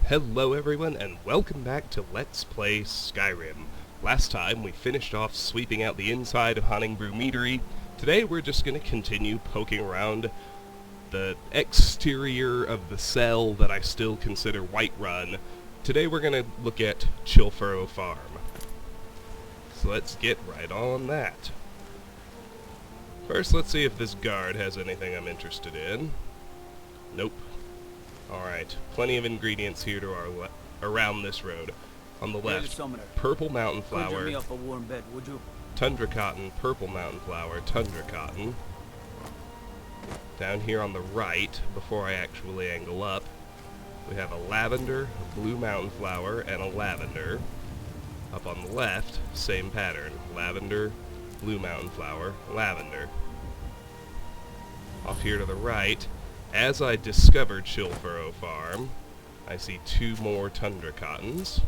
Hello everyone, and welcome back to Let's Play Skyrim. Last time we finished off sweeping out the inside of Honningbrew Meadery. Today we're just going to continue poking around the exterior of the cell that I still consider Whiterun. Today we're going to look at Chillfurrow Farm. So let's get right on that. First, let's see if this guard has anything I'm interested in. Nope. Alright, plenty of ingredients here to our around this road. On the left, purple mountain flower, tundra cotton, purple mountain flower, tundra cotton. Down here on the right, before I actually angle up, we have a lavender, a blue mountain flower, and a lavender. Up on the left, same pattern, lavender, blue mountain flower, lavender. Off here to the right, as I discovered Chillfurrow Farm, I see two more tundra cottons.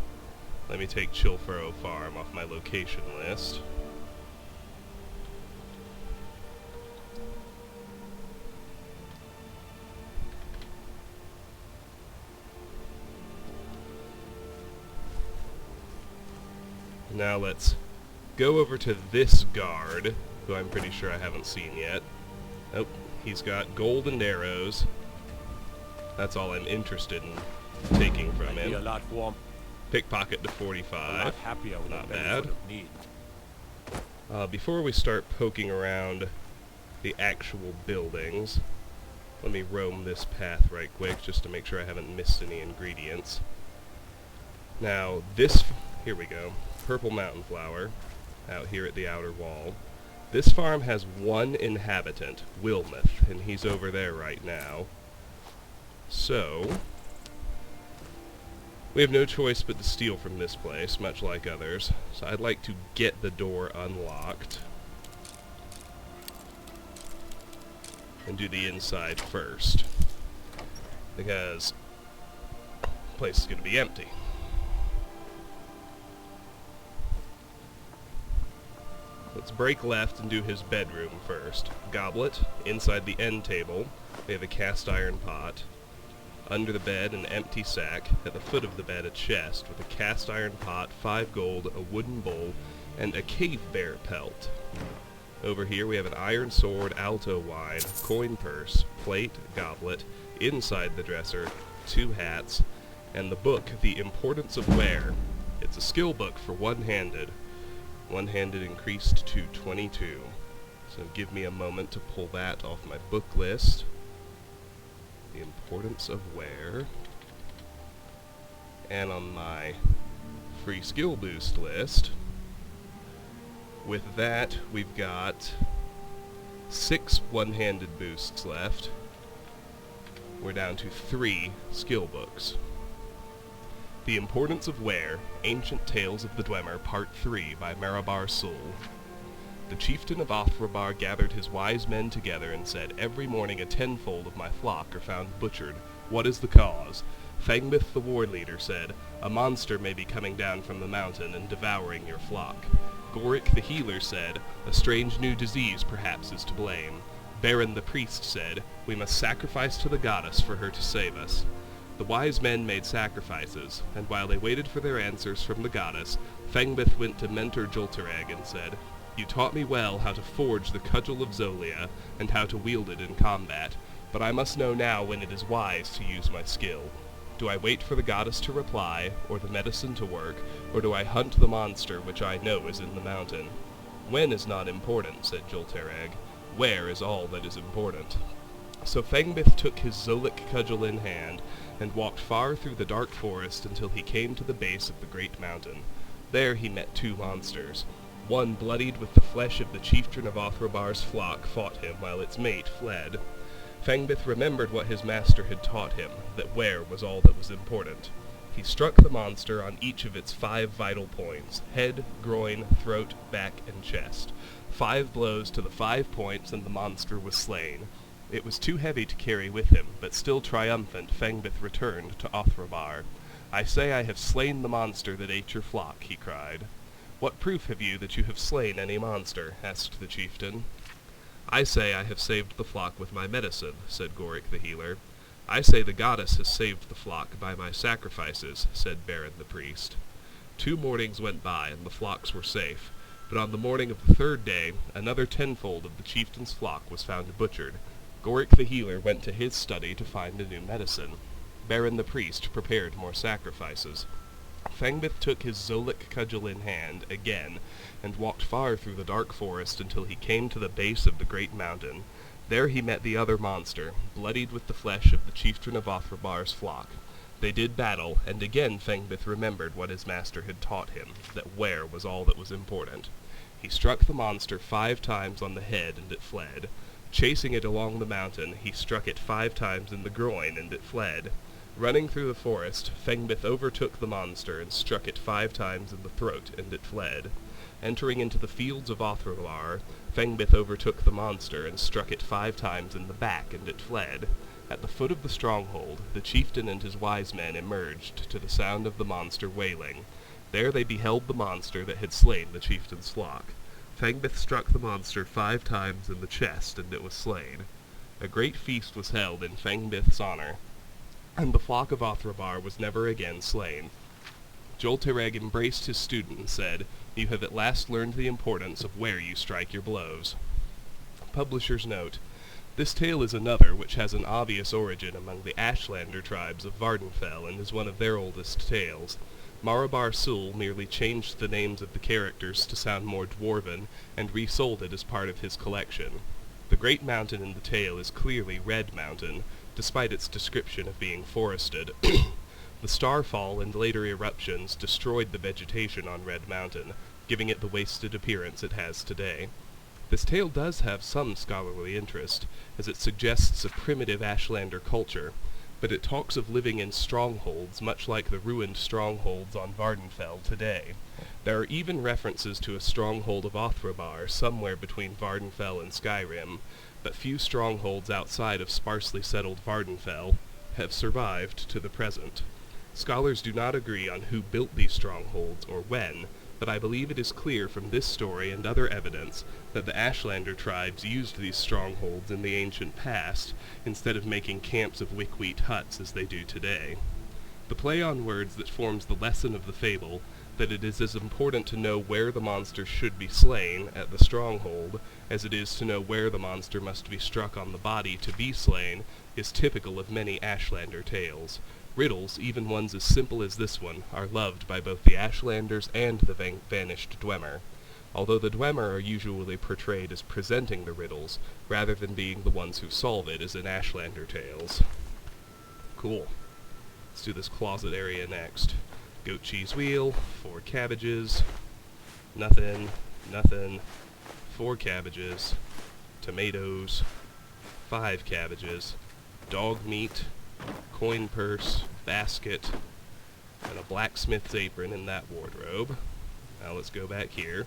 Let me take Chillfurrow Farm off my location list. Now let's go over to this guard, who I'm pretty sure I haven't seen yet. Nope. He's got golden arrows. That's all I'm interested in taking from him. Pickpocket to 45. Not bad. Before we start poking around the actual buildings, let me roam this path right quick just to make sure I haven't missed any ingredients. Now, here we go. Purple mountain flower out here at the outer wall. This farm has one inhabitant, Wilmeth, and he's over there right now. So, we have no choice but to steal from this place, much like others. So I'd like to get the door unlocked and do the inside first, because the place is going to be empty. Let's break left and do his bedroom first. Goblet. Inside the end table, we have a cast iron pot. Under the bed, an empty sack. At the foot of the bed, a chest with a cast iron pot, 5 gold, a wooden bowl, and a cave bear pelt. Over here, we have an iron sword, alto wine, coin purse, plate, goblet. Inside the dresser, 2 hats, and the book, The Importance of Wear. It's a skill book for one-handed. One-handed increased to 22. So give me a moment to pull that off my book list. The Importance of Wear. And on my free skill boost list, with that we've got 6 one-handed boosts left. We're down to 3 skill books. The Importance of Wear, Ancient Tales of the Dwemer, Part 3, by Marabar Sul. The chieftain of Othrabar gathered his wise men together and said, "Every morning a tenfold of my flock are found butchered. What is the cause?" Fangbith the war leader said, "A monster may be coming down from the mountain and devouring your flock." Goric the healer said, "A strange new disease perhaps is to blame." Baron the priest said, "We must sacrifice to the goddess for her to save us." The wise men made sacrifices, and while they waited for their answers from the goddess, Fangbith went to Mentor Jultereg and said, "You taught me well how to forge the cudgel of Zolia, and how to wield it in combat, but I must know now when it is wise to use my skill. Do I wait for the goddess to reply, or the medicine to work, or do I hunt the monster which I know is in the mountain?" "When is not important," said Jultereg. "Where is all that is important." So Fangbith took his Zolik cudgel in hand, and walked far through the dark forest until he came to the base of the great mountain. There he met 2 monsters. One, bloodied with the flesh of the chieftain of Othrabar's flock, fought him, while its mate fled. Fangbith remembered what his master had taught him, that wear was all that was important. He struck the monster on each of its 5 vital points: head, groin, throat, back, and chest. 5 blows to the 5 points, and the monster was slain. It was too heavy to carry with him, but still triumphant, Fangbith returned to Othrabar. "I say I have slain the monster that ate your flock," he cried. "What proof have you that you have slain any monster?" asked the chieftain. "I say I have saved the flock with my medicine," said Goric the healer. "I say the goddess has saved the flock by my sacrifices," said Baron the priest. 2 mornings went by, and the flocks were safe, but on the morning of the 3rd day, another tenfold of the chieftain's flock was found butchered. Goric the healer went to his study to find a new medicine. Baron the priest prepared more sacrifices. Fangbith took his Zolic cudgel in hand, again, and walked far through the dark forest until he came to the base of the great mountain. There he met the other monster, bloodied with the flesh of the chieftain of Othrabar's flock. They did battle, and again Fangbith remembered what his master had taught him, that where was all that was important. He struck the monster 5 times on the head, and it fled. Chasing it along the mountain, he struck it 5 times in the groin, and it fled. Running through the forest, Fangbith overtook the monster and struck it 5 times in the throat, and it fled. Entering into the fields of Othrabar, Fangbith overtook the monster and struck it 5 times in the back, and it fled. At the foot of the stronghold, the chieftain and his wise men emerged to the sound of the monster wailing. There they beheld the monster that had slain the chieftain's flock. Fangbith struck the monster 5 times in the chest, and it was slain. A great feast was held in Fangbith's honor, and the flock of Othrabar was never again slain. Joltereg embraced his student and said, "You have at last learned the importance of where you strike your blows." Publisher's note: This tale is another which has an obvious origin among the Ashlander tribes of Vardenfell and is one of their oldest tales. Marabar Sul merely changed the names of the characters to sound more dwarven and resold it as part of his collection. The great mountain in the tale is clearly Red Mountain, despite its description of being forested. The starfall and later eruptions destroyed the vegetation on Red Mountain, giving it the wasted appearance it has today. This tale does have some scholarly interest, as it suggests a primitive Ashlander culture, but it talks of living in strongholds much like the ruined strongholds on Vardenfell today. There are even references to a stronghold of Othrabar somewhere between Vardenfell and Skyrim, but few strongholds outside of sparsely settled Vardenfell have survived to the present. Scholars do not agree on who built these strongholds or when, but I believe it is clear from this story and other evidence that the Ashlander tribes used these strongholds in the ancient past, instead of making camps of wickwheat huts as they do today. The play on words that forms the lesson of the fable, that it is as important to know where the monster should be slain at the stronghold as it is to know where the monster must be struck on the body to be slain, is typical of many Ashlander tales. Riddles, even ones as simple as this one, are loved by both the Ashlanders and the vanished Dwemer, although the Dwemer are usually portrayed as presenting the riddles, rather than being the ones who solve it as in Ashlander tales. Cool. Let's do this closet area next. Goat cheese wheel, 4 cabbages, nothing, 4 cabbages, tomatoes, 5 cabbages, dog meat, coin purse, basket, and a blacksmith's apron in that wardrobe. Now let's go back here.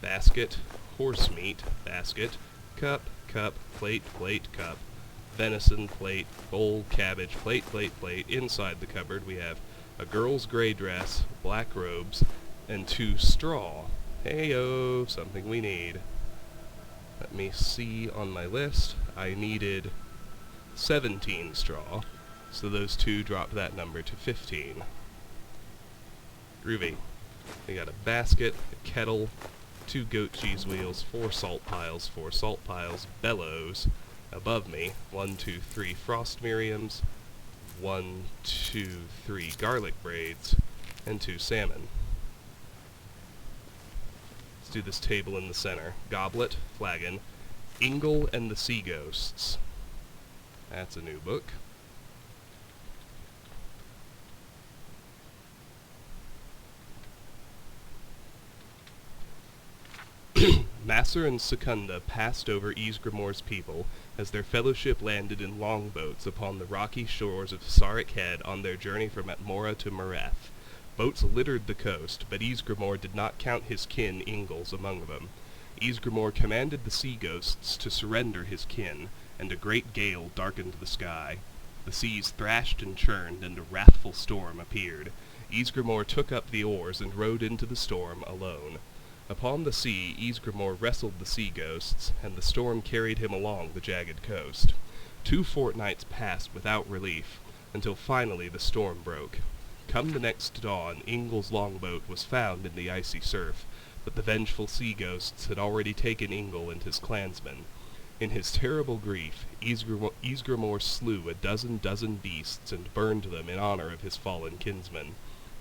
Basket, horse meat, basket, cup, plate, cup, venison, plate, bowl, cabbage, plate. Inside the cupboard we have a girl's gray dress, black robes, and 2 straw. Heyo, something we need. Let me see on my list. I needed 17 straw, so those 2 drop that number to 15. Groovy. We got a basket, a kettle, 2 goat cheese wheels, 4 salt piles, bellows. Above me, 1, 2, 3 frost miriams, 1, 2, 3 garlic braids, and 2 salmon. Let's do this table in the center. Goblet, flagon, Ingle and the Sea Ghosts. That's a new book. Masser and Secunda passed over Ysgrimmor's people as their fellowship landed in longboats upon the rocky shores of Sarek Head on their journey from Atmora to Mareth. Boats littered the coast, but Ysgrimmor did not count his kin Ingles among them. Ysgrimmor commanded the sea ghosts to surrender his kin, and a great gale darkened the sky. The seas thrashed and churned, and a wrathful storm appeared. Ysgrimmor took up the oars and rowed into the storm alone. Upon the sea, Ysgrimmor wrestled the sea ghosts, and the storm carried him along the jagged coast. 2 fortnights passed without relief, until finally the storm broke. Come the next dawn, Ingol's longboat was found in the icy surf, but the vengeful sea ghosts had already taken Ingol and his clansmen. In his terrible grief, Ysgramor slew a dozen beasts and burned them in honor of his fallen kinsmen.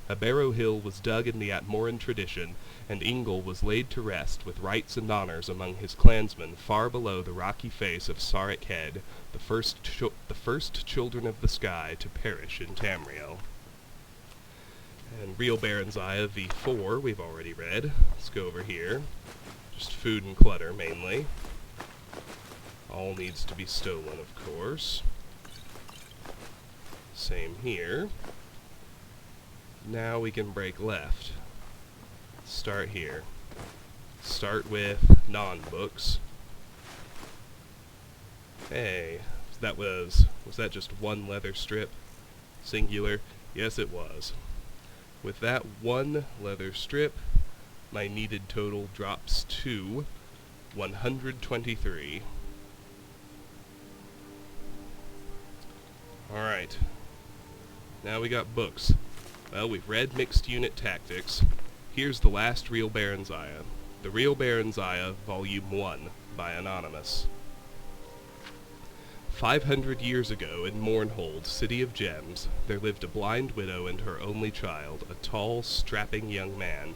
A barrow hill was dug in the Atmoran tradition, and Ingol was laid to rest with rights and honors among his clansmen far below the rocky face of Sarek Head, the first children of the sky to perish in Tamriel. And Real Baron's Eye v4 we've already read. Let's go over here. Just food and clutter mainly. All needs to be stolen, of course. Same here. Now we can break left. Start here. Start with non-books. Hey, was that just one leather strip? Singular? Yes, it was. With that one leather strip, my needed total drops to 123. Alright. Now we got books. Well, we've read Mixed Unit Tactics. Here's the last Real Baron's Eye. The Real Baron's Eye, Volume 1, by Anonymous. 500 years ago, in Mournhold, City of Gems, there lived a blind widow and her only child, a tall, strapping young man.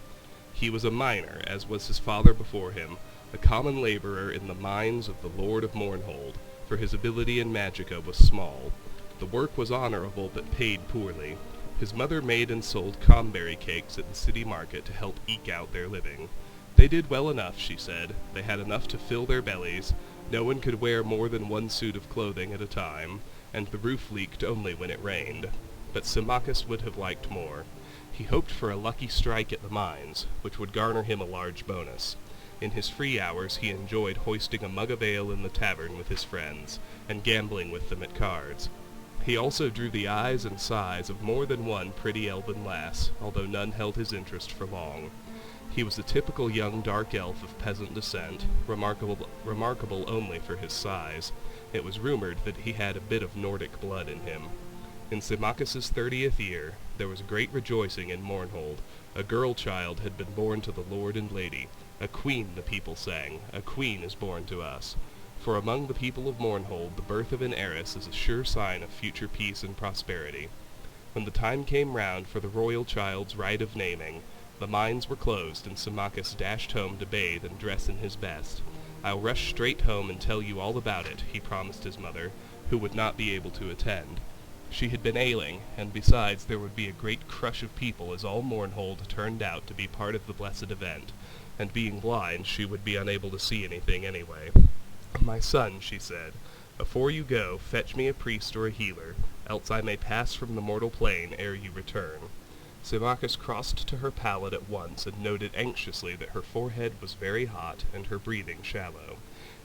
He was a miner, as was his father before him, a common laborer in the mines of the Lord of Mournhold, for his ability in magicka was small. The work was honorable, but paid poorly. His mother made and sold comberry cakes at the city market to help eke out their living. They did well enough, she said. They had enough to fill their bellies. No one could wear more than one suit of clothing at a time, and the roof leaked only when it rained. But Symmachus would have liked more. He hoped for a lucky strike at the mines, which would garner him a large bonus. In his free hours he enjoyed hoisting a mug of ale in the tavern with his friends, and gambling with them at cards. He also drew the eyes and sighs of more than one pretty elven lass, although none held his interest for long. He was a typical young dark elf of peasant descent, remarkable only for his size. It was rumored that he had a bit of Nordic blood in him. In Symmachus's 30th year, there was great rejoicing in Mournhold. A girl child had been born to the lord and lady. A queen, the people sang. A queen is born to us. For among the people of Mournhold, the birth of an heiress is a sure sign of future peace and prosperity. When the time came round for the royal child's rite of naming, the mines were closed, and Symmachus dashed home to bathe and dress in his best. "I'll rush straight home and tell you all about it," he promised his mother, who would not be able to attend. She had been ailing, and besides there would be a great crush of people as all Mournhold turned out to be part of the blessed event, and being blind she would be unable to see anything anyway. "My son," she said, "before you go, fetch me a priest or a healer, else I may pass from the mortal plane ere you return." Symmachus crossed to her pallet at once and noted anxiously that her forehead was very hot and her breathing shallow.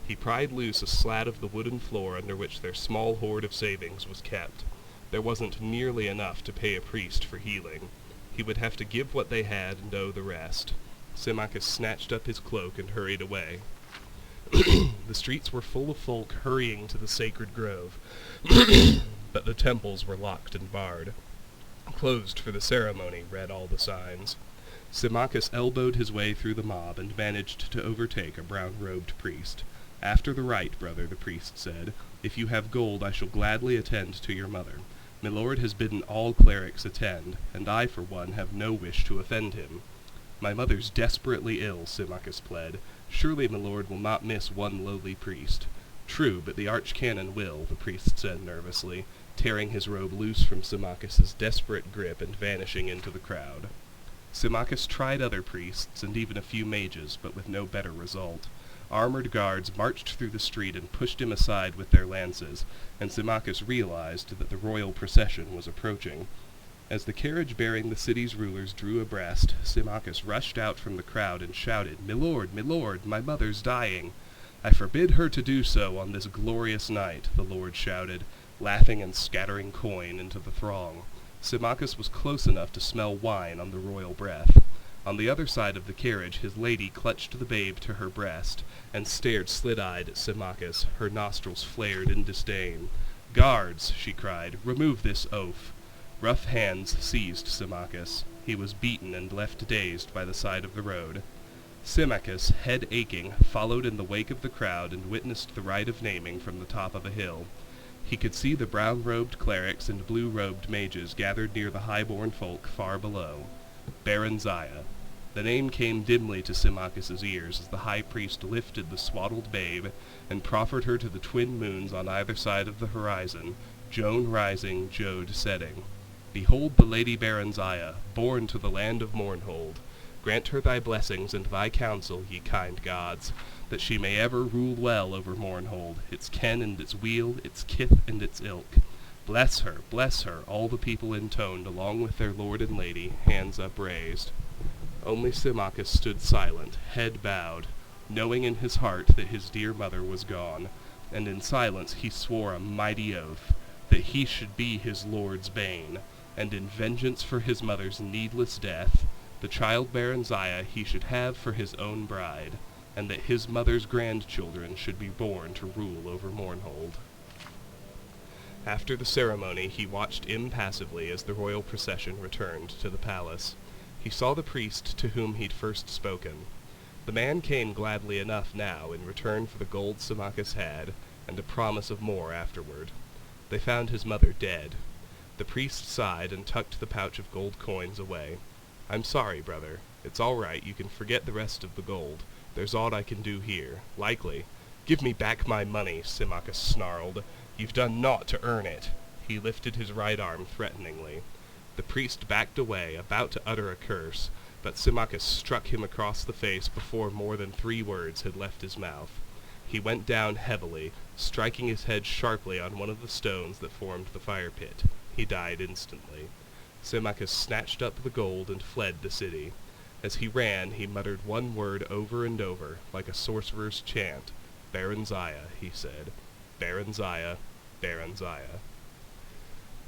He pried loose a slat of the wooden floor under which their small hoard of savings was kept. There wasn't nearly enough to pay a priest for healing. He would have to give what they had and owe the rest. Symmachus snatched up his cloak and hurried away. The streets were full of folk hurrying to the sacred grove, but the temples were locked and barred. "Closed for the ceremony," read all the signs. Symmachus elbowed his way through the mob and managed to overtake a brown-robed priest. "After the rite, brother," the priest said. "If you have gold, I shall gladly attend to your mother. My lord has bidden all clerics attend, and I, for one, have no wish to offend him." "My mother's desperately ill," Symmachus pled. "Surely my lord will not miss one lowly priest." "True, but the archcanon will," the priest said nervously, tearing his robe loose from Symmachus's desperate grip and vanishing into the crowd. Symmachus tried other priests and even a few mages, but with no better result. Armored guards marched through the street and pushed him aside with their lances, and Symmachus realized that the royal procession was approaching. As the carriage bearing the city's rulers drew abreast, Symmachus rushed out from the crowd and shouted, my lord, my mother's dying." "I forbid her to do so on this glorious night," the lord shouted, laughing and scattering coin into the throng. Symmachus was close enough to smell wine on the royal breath. On the other side of the carriage his lady clutched the babe to her breast, and stared slit-eyed at Symmachus, her nostrils flared in disdain. "Guards!" she cried, "remove this oaf!" Rough hands seized Symmachus. He was beaten and left dazed by the side of the road. Symmachus, head aching, followed in the wake of the crowd and witnessed the rite of naming from the top of a hill. He could see the brown-robed clerics and blue-robed mages gathered near the high-born folk far below. Baranziah. The name came dimly to Symmachus's ears as the high priest lifted the swaddled babe and proffered her to the twin moons on either side of the horizon, Joan rising, Jode setting. "Behold the Lady Baranziah, born to the land of Mournhold. Grant her thy blessings and thy counsel, ye kind gods, that she may ever rule well over Mournhold, its ken and its weal, its kith and its ilk. Bless her, all the people intoned, along with their lord and lady, hands upraised." Only Symmachus stood silent, head bowed, knowing in his heart that his dear mother was gone, and in silence he swore a mighty oath, that he should be his lord's bane, and in vengeance for his mother's needless death, the child Baranziah he should have for his own bride, and that his mother's grandchildren should be born to rule over Mournhold. After the ceremony he watched impassively as the royal procession returned to the palace. He saw the priest to whom he'd first spoken. The man came gladly enough now in return for the gold Symmachus had, and a promise of more afterward. They found his mother dead. The priest sighed and tucked the pouch of gold coins away. "I'm sorry, brother. It's all right, you can forget the rest of the gold. There's aught I can do here. Likely." "Give me back my money," Symmachus snarled. "You've done naught to earn it." He lifted his right arm threateningly. The priest backed away, about to utter a curse, but Symmachus struck him across the face before more than 3 words had left his mouth. He went down heavily, striking his head sharply on one of the stones that formed the fire pit. He died instantly. Symmachus snatched up the gold and fled the city. As he ran, he muttered one word over and over, like a sorcerer's chant. "Baranziah," he said. "Baranziah, Baranziah."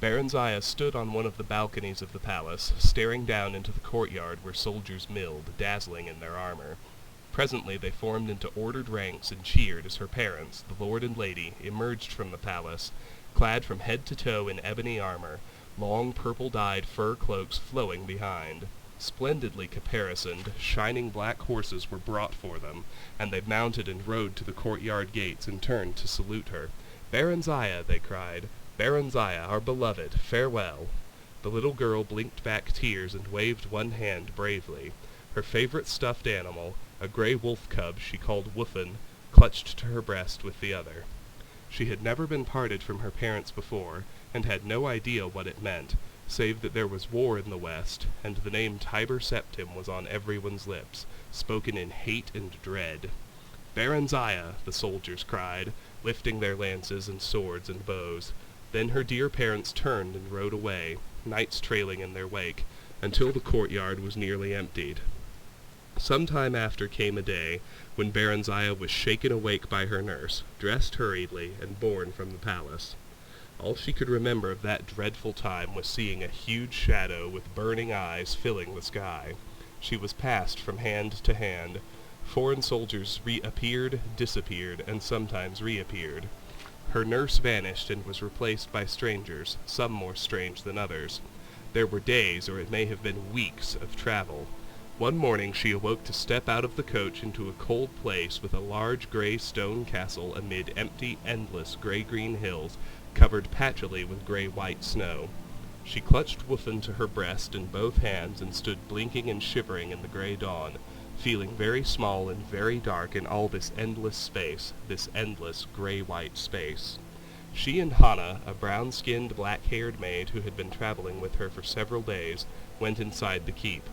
Baranziah stood on one of the balconies of the palace, staring down into the courtyard where soldiers milled, dazzling in their armor. Presently they formed into ordered ranks and cheered as her parents, the lord and lady, emerged from the palace, clad from head to toe in ebony armor, long purple-dyed fur cloaks flowing behind. Splendidly caparisoned, shining black horses were brought for them, and they mounted and rode to the courtyard gates and turned to salute her. "Baranziah," they cried. "Baranziah, our beloved, farewell." The little girl blinked back tears and waved one hand bravely. Her favorite stuffed animal, a gray wolf cub she called Wuffen, clutched to her breast with the other. She had never been parted from her parents before, and had no idea what it meant, save that there was war in the west, and the name Tiber Septim was on everyone's lips, spoken in hate and dread. "Baranziah," the soldiers cried, lifting their lances and swords and bows. Then her dear parents turned and rode away, knights trailing in their wake, until the courtyard was nearly emptied. Some time after came a day when Baranziah was shaken awake by her nurse, dressed hurriedly, and borne from the palace. All she could remember of that dreadful time was seeing a huge shadow with burning eyes filling the sky. She was passed from hand to hand. Foreign soldiers reappeared, disappeared, and sometimes reappeared. Her nurse vanished and was replaced by strangers, some more strange than others. There were days, or it may have been weeks, of travel. One morning she awoke to step out of the coach into a cold place with a large gray stone castle amid empty, endless gray-green hills covered patchily with gray-white snow. She clutched Wuffen to her breast in both hands and stood blinking and shivering in the gray dawn, feeling very small and very dark in all this endless space, this endless gray-white space. She and Hana, a brown-skinned, black-haired maid who had been traveling with her for several days, went inside the keep.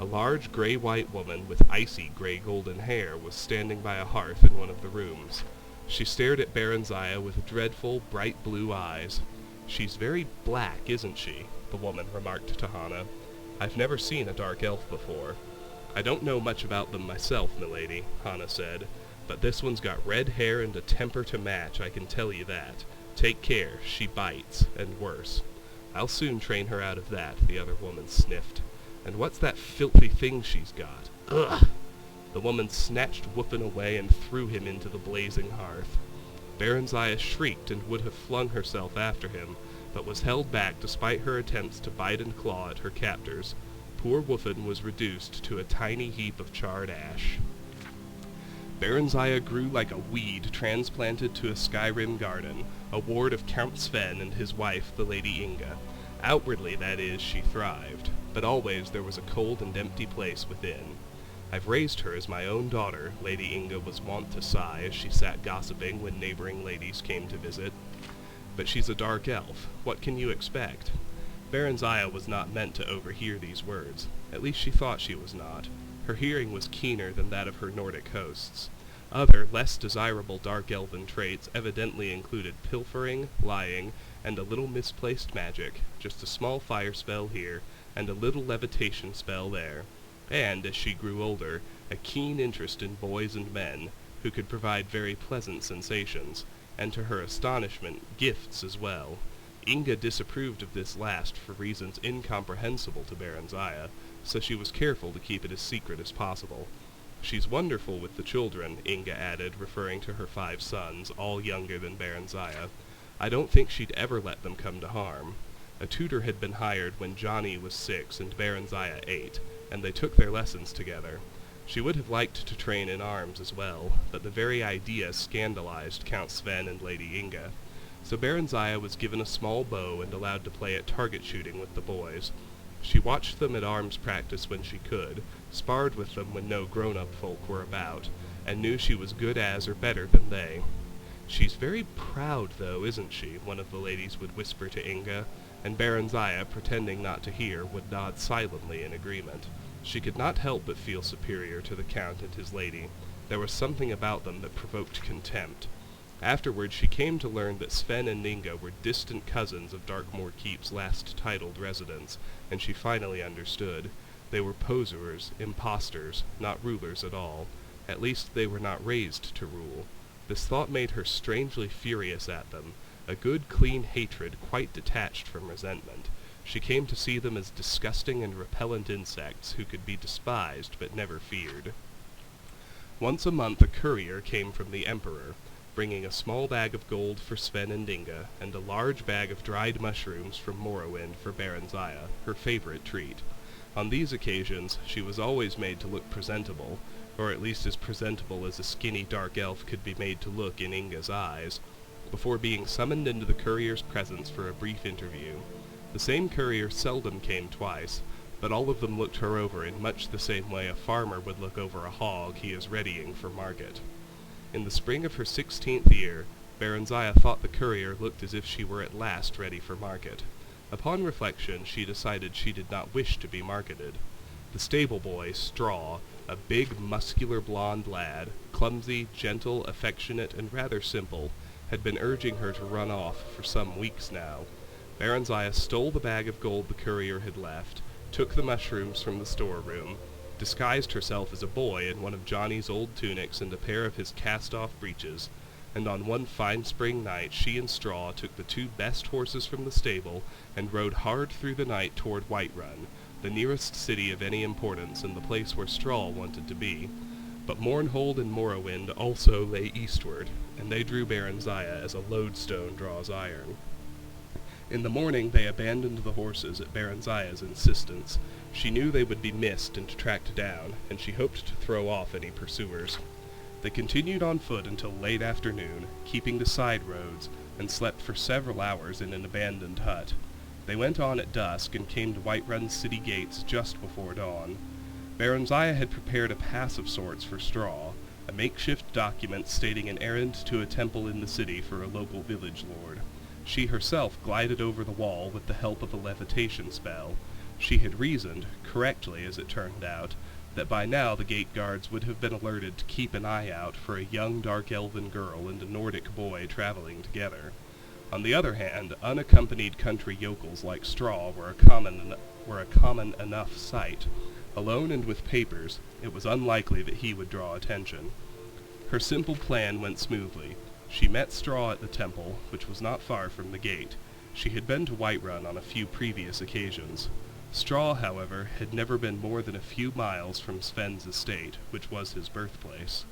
A large gray-white woman with icy gray-golden hair was standing by a hearth in one of the rooms. She stared at Baranziah with dreadful, bright blue eyes. "She's very black, isn't she?" the woman remarked to Hana. "I've never seen a dark elf before." "I don't know much about them myself, milady," Hana said, "but this one's got red hair and a temper to match, I can tell you that. Take care, she bites, and worse." "I'll soon train her out of that," the other woman sniffed. And what's that filthy thing she's got? Ugh! The woman snatched Whoopin away and threw him into the blazing hearth. Baronziah shrieked and would have flung herself after him, but was held back despite her attempts to bite and claw at her captors. Poor Whoopin was reduced to a tiny heap of charred ash. Baronziah grew like a weed transplanted to a Skyrim garden, a ward of Count Sven and his wife, the Lady Inga. Outwardly, that is, she thrived, but always there was a cold and empty place within. I've raised her as my own daughter, Lady Inga was wont to sigh as she sat gossiping when neighboring ladies came to visit. But she's a dark elf. What can you expect? Baronziah was not meant to overhear these words. At least she thought she was not. Her hearing was keener than that of her Nordic hosts. Other, less desirable dark elven traits evidently included pilfering, lying, and a little misplaced magic, just a small fire spell here, and a little levitation spell there. And, as she grew older, a keen interest in boys and men, who could provide very pleasant sensations, and to her astonishment, gifts as well. Inga disapproved of this last for reasons incomprehensible to Baronziah, so she was careful to keep it as secret as possible. She's wonderful with the children, Inga added, referring to her 5 sons, all younger than Baronziah. I don't think she'd ever let them come to harm. A tutor had been hired when Johnny was 6 and Baronziah 8, and they took their lessons together. She would have liked to train in arms as well, but the very idea scandalized Count Sven and Lady Inga. So Baronziah was given a small bow and allowed to play at target shooting with the boys. She watched them at arms practice when she could, sparred with them when no grown-up folk were about, and knew she was good as or better than they. "She's very proud, though, isn't she?" one of the ladies would whisper to Inga, and Baronziah, pretending not to hear, would nod silently in agreement. She could not help but feel superior to the Count and his lady. There was something about them that provoked contempt. Afterwards she came to learn that Sven and Inga were distant cousins of Darkmoor Keep's last titled residents, and she finally understood. They were poseurs, impostors, not rulers at all. At least they were not raised to rule. This thought made her strangely furious at them, a good clean hatred quite detached from resentment. She came to see them as disgusting and repellent insects who could be despised but never feared. Once a month a courier came from the Emperor, bringing a small bag of gold for Sven and Inga, and a large bag of dried mushrooms from Morrowind for Baronziah, her favorite treat. On these occasions she was always made to look presentable, or at least as presentable as a skinny dark elf could be made to look in Inga's eyes, before being summoned into the courier's presence for a brief interview. The same courier seldom came twice, but all of them looked her over in much the same way a farmer would look over a hog he is readying for market. In the spring of her 16th year, Baronziah thought the courier looked as if she were at last ready for market. Upon reflection, she decided she did not wish to be marketed. The stable boy, Straw, a big, muscular blond lad, clumsy, gentle, affectionate, and rather simple, had been urging her to run off for some weeks now. Baronziah stole the bag of gold the courier had left, took the mushrooms from the storeroom, disguised herself as a boy in one of Johnny's old tunics and a pair of his cast-off breeches, and on one fine spring night she and Straw took the 2 best horses from the stable and rode hard through the night toward Whiterun, the nearest city of any importance and the place where Straw wanted to be. But Mournhold and Morrowind also lay eastward, and they drew Baronziah as a lodestone draws iron. In the morning they abandoned the horses at Baronziah's insistence. She knew they would be missed and tracked down, and she hoped to throw off any pursuers. They continued on foot until late afternoon, keeping to side roads, and slept for several hours in an abandoned hut. They went on at dusk and came to Whiterun city gates just before dawn. Baronziah had prepared a pass of sorts for Straw, a makeshift document stating an errand to a temple in the city for a local village lord. She herself glided over the wall with the help of a levitation spell. She had reasoned, correctly as it turned out, that by now the gate guards would have been alerted to keep an eye out for a young dark elven girl and a Nordic boy traveling together. On the other hand, unaccompanied country yokels like Straw were a common enough sight. Alone and with papers, it was unlikely that he would draw attention. Her simple plan went smoothly. She met Straw at the temple, which was not far from the gate. She had been to Whiterun on a few previous occasions. Straw, however, had never been more than a few miles from Sven's estate, which was his birthplace.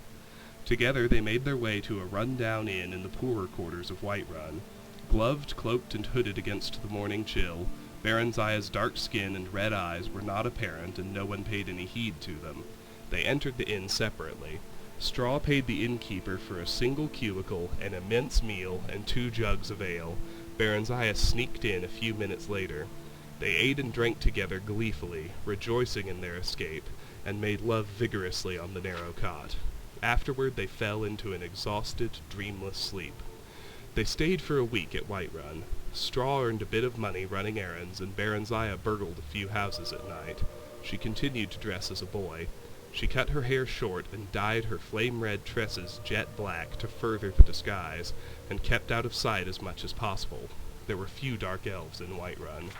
Together they made their way to a run-down inn in the poorer quarters of Whiterun. Gloved, cloaked, and hooded against the morning chill, Baronziah's dark skin and red eyes were not apparent, and no one paid any heed to them. They entered the inn separately. Straw paid the innkeeper for a single cubicle, an immense meal, and 2 jugs of ale. Baronziah sneaked in a few minutes later. They ate and drank together gleefully, rejoicing in their escape, and made love vigorously on the narrow cot. Afterward they fell into an exhausted, dreamless sleep. They stayed for a week at Whiterun. Straw earned a bit of money running errands, and Baronziah burgled a few houses at night. She continued to dress as a boy. She cut her hair short and dyed her flame-red tresses jet black to further the disguise, and kept out of sight as much as possible. There were few dark elves in Whiterun.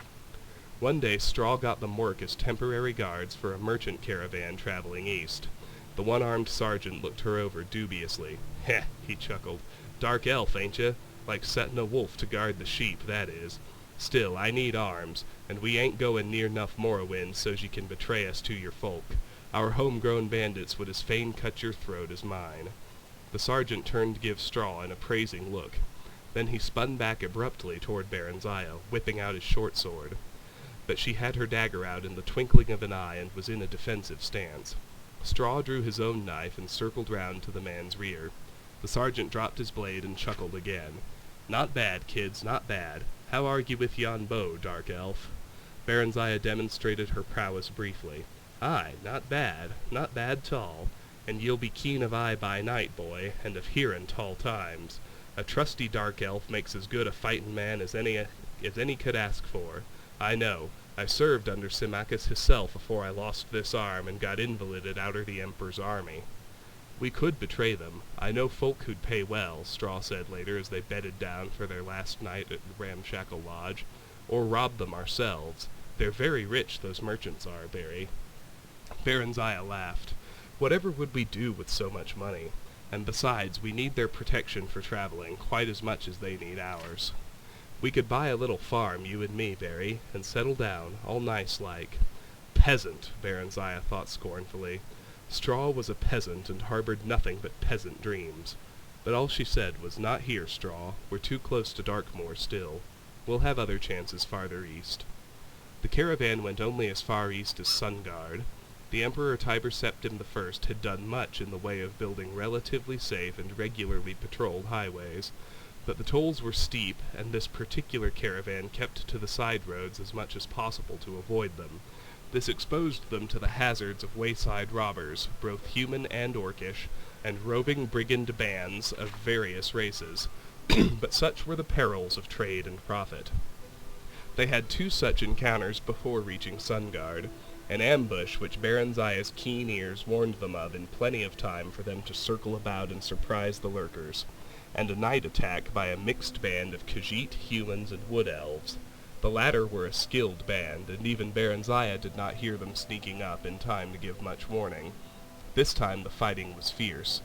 One day Straw got them work as temporary guards for a merchant caravan traveling east. The one-armed sergeant looked her over dubiously. "Heh," he chuckled. "Dark elf, ain't ya? Like settin' a wolf to guard the sheep, that is. Still, I need arms, and we ain't goin' near 'nough Morrowind so's ye can betray us to your folk. Our home-grown bandits would as fain cut your throat as mine." The sergeant turned to give Straw an appraising look. Then he spun back abruptly toward Baronziah, whipping out his short sword. But she had her dagger out in the twinkling of an eye and was in a defensive stance. Straw drew his own knife and circled round to the man's rear. The sergeant dropped his blade and chuckled again. "Not bad, kids, not bad. How argue with yon bow, dark elf?" Baronziah demonstrated her prowess briefly. "Aye, not bad 'tall. And ye'll be keen of eye by night, boy, and of hearin' tall times. A trusty dark elf makes as good a fightin' man as any could ask for. I know. I served under Symmachus hisself afore I lost this arm and got invalided outer the Emperor's army." "We could betray them. I know folk who'd pay well," Straw said later as they bedded down for their last night at the ramshackle lodge. "Or rob them ourselves. They're very rich, those merchants are, Barry." Baronziah laughed. "Whatever would we do with so much money? And besides, we need their protection for traveling, quite as much as they need ours. We could buy a little farm, you and me, Barry, and settle down, all nice-like." "Peasant," Baronziah thought scornfully. Straw was a peasant and harbored nothing but peasant dreams. But all she said was, "Not here, Straw. We're too close to Darkmoor still. We'll have other chances farther east." The caravan went only as far east as Sungard. The Emperor Tiber Septim I had done much in the way of building relatively safe and regularly patrolled highways, but the tolls were steep, and this particular caravan kept to the side roads as much as possible to avoid them. This exposed them to the hazards of wayside robbers, both human and orcish, and roving brigand bands of various races, but such were the perils of trade and profit. They had 2 such encounters before reaching Sungard, an ambush which Baronziah's keen ears warned them of in plenty of time for them to circle about and surprise the lurkers, and a night attack by a mixed band of Khajiit, humans, and wood elves. The latter were a skilled band, and even Baronziah did not hear them sneaking up in time to give much warning. This time the fighting was fierce.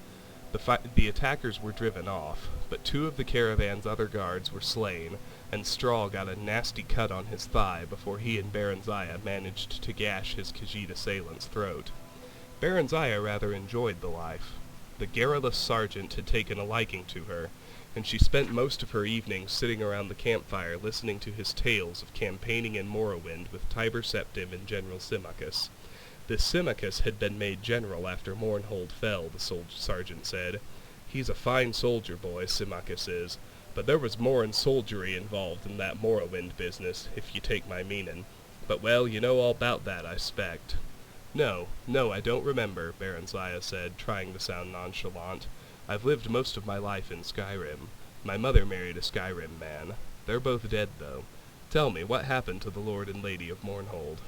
The attackers were driven off, but 2 of the caravan's other guards were slain, and Straw got a nasty cut on his thigh before he and Baronziah managed to gash his Khajiit assailant's throat. Baronziah rather enjoyed the life. The garrulous sergeant had taken a liking to her, and she spent most of her evenings sitting around the campfire listening to his tales of campaigning in Morrowind with Tiber Septim and General Symmachus. This Symmachus had been made general after Mournhold fell, the sergeant said. "He's a fine soldier, boy, Symmachus is, but there was more'n soldiery involved in that Morrowind business, if you take my meanin'. But well, you know all 'bout that, I 'spect." No, I don't remember," Baronziah said, trying to sound nonchalant. "I've lived most of my life in Skyrim. My mother married a Skyrim man. They're both dead, though. Tell me, what happened to the Lord and Lady of Mournhold?"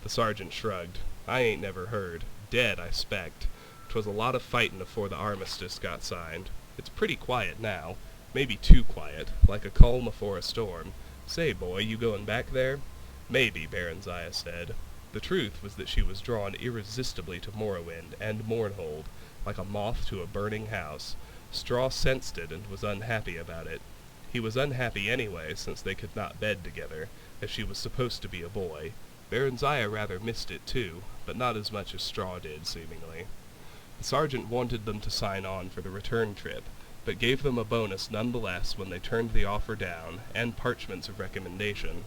The sergeant shrugged. "I ain't never heard. Dead, I 'spect. 'Twas a lot of fightin' afore the armistice got signed. It's pretty quiet now. Maybe too quiet, like a calm afore a storm. Say, boy, you goin' back there?" "Maybe," Baronziah said. The truth was that she was drawn irresistibly to Morrowind and Mournhold, like a moth to a burning house. Straw sensed it and was unhappy about it. He was unhappy anyway, since they could not bed together, as she was supposed to be a boy. Baronziah rather missed it too, but not as much as Straw did, seemingly. The sergeant wanted them to sign on for the return trip, but gave them a bonus nonetheless when they turned the offer down, and parchments of recommendation.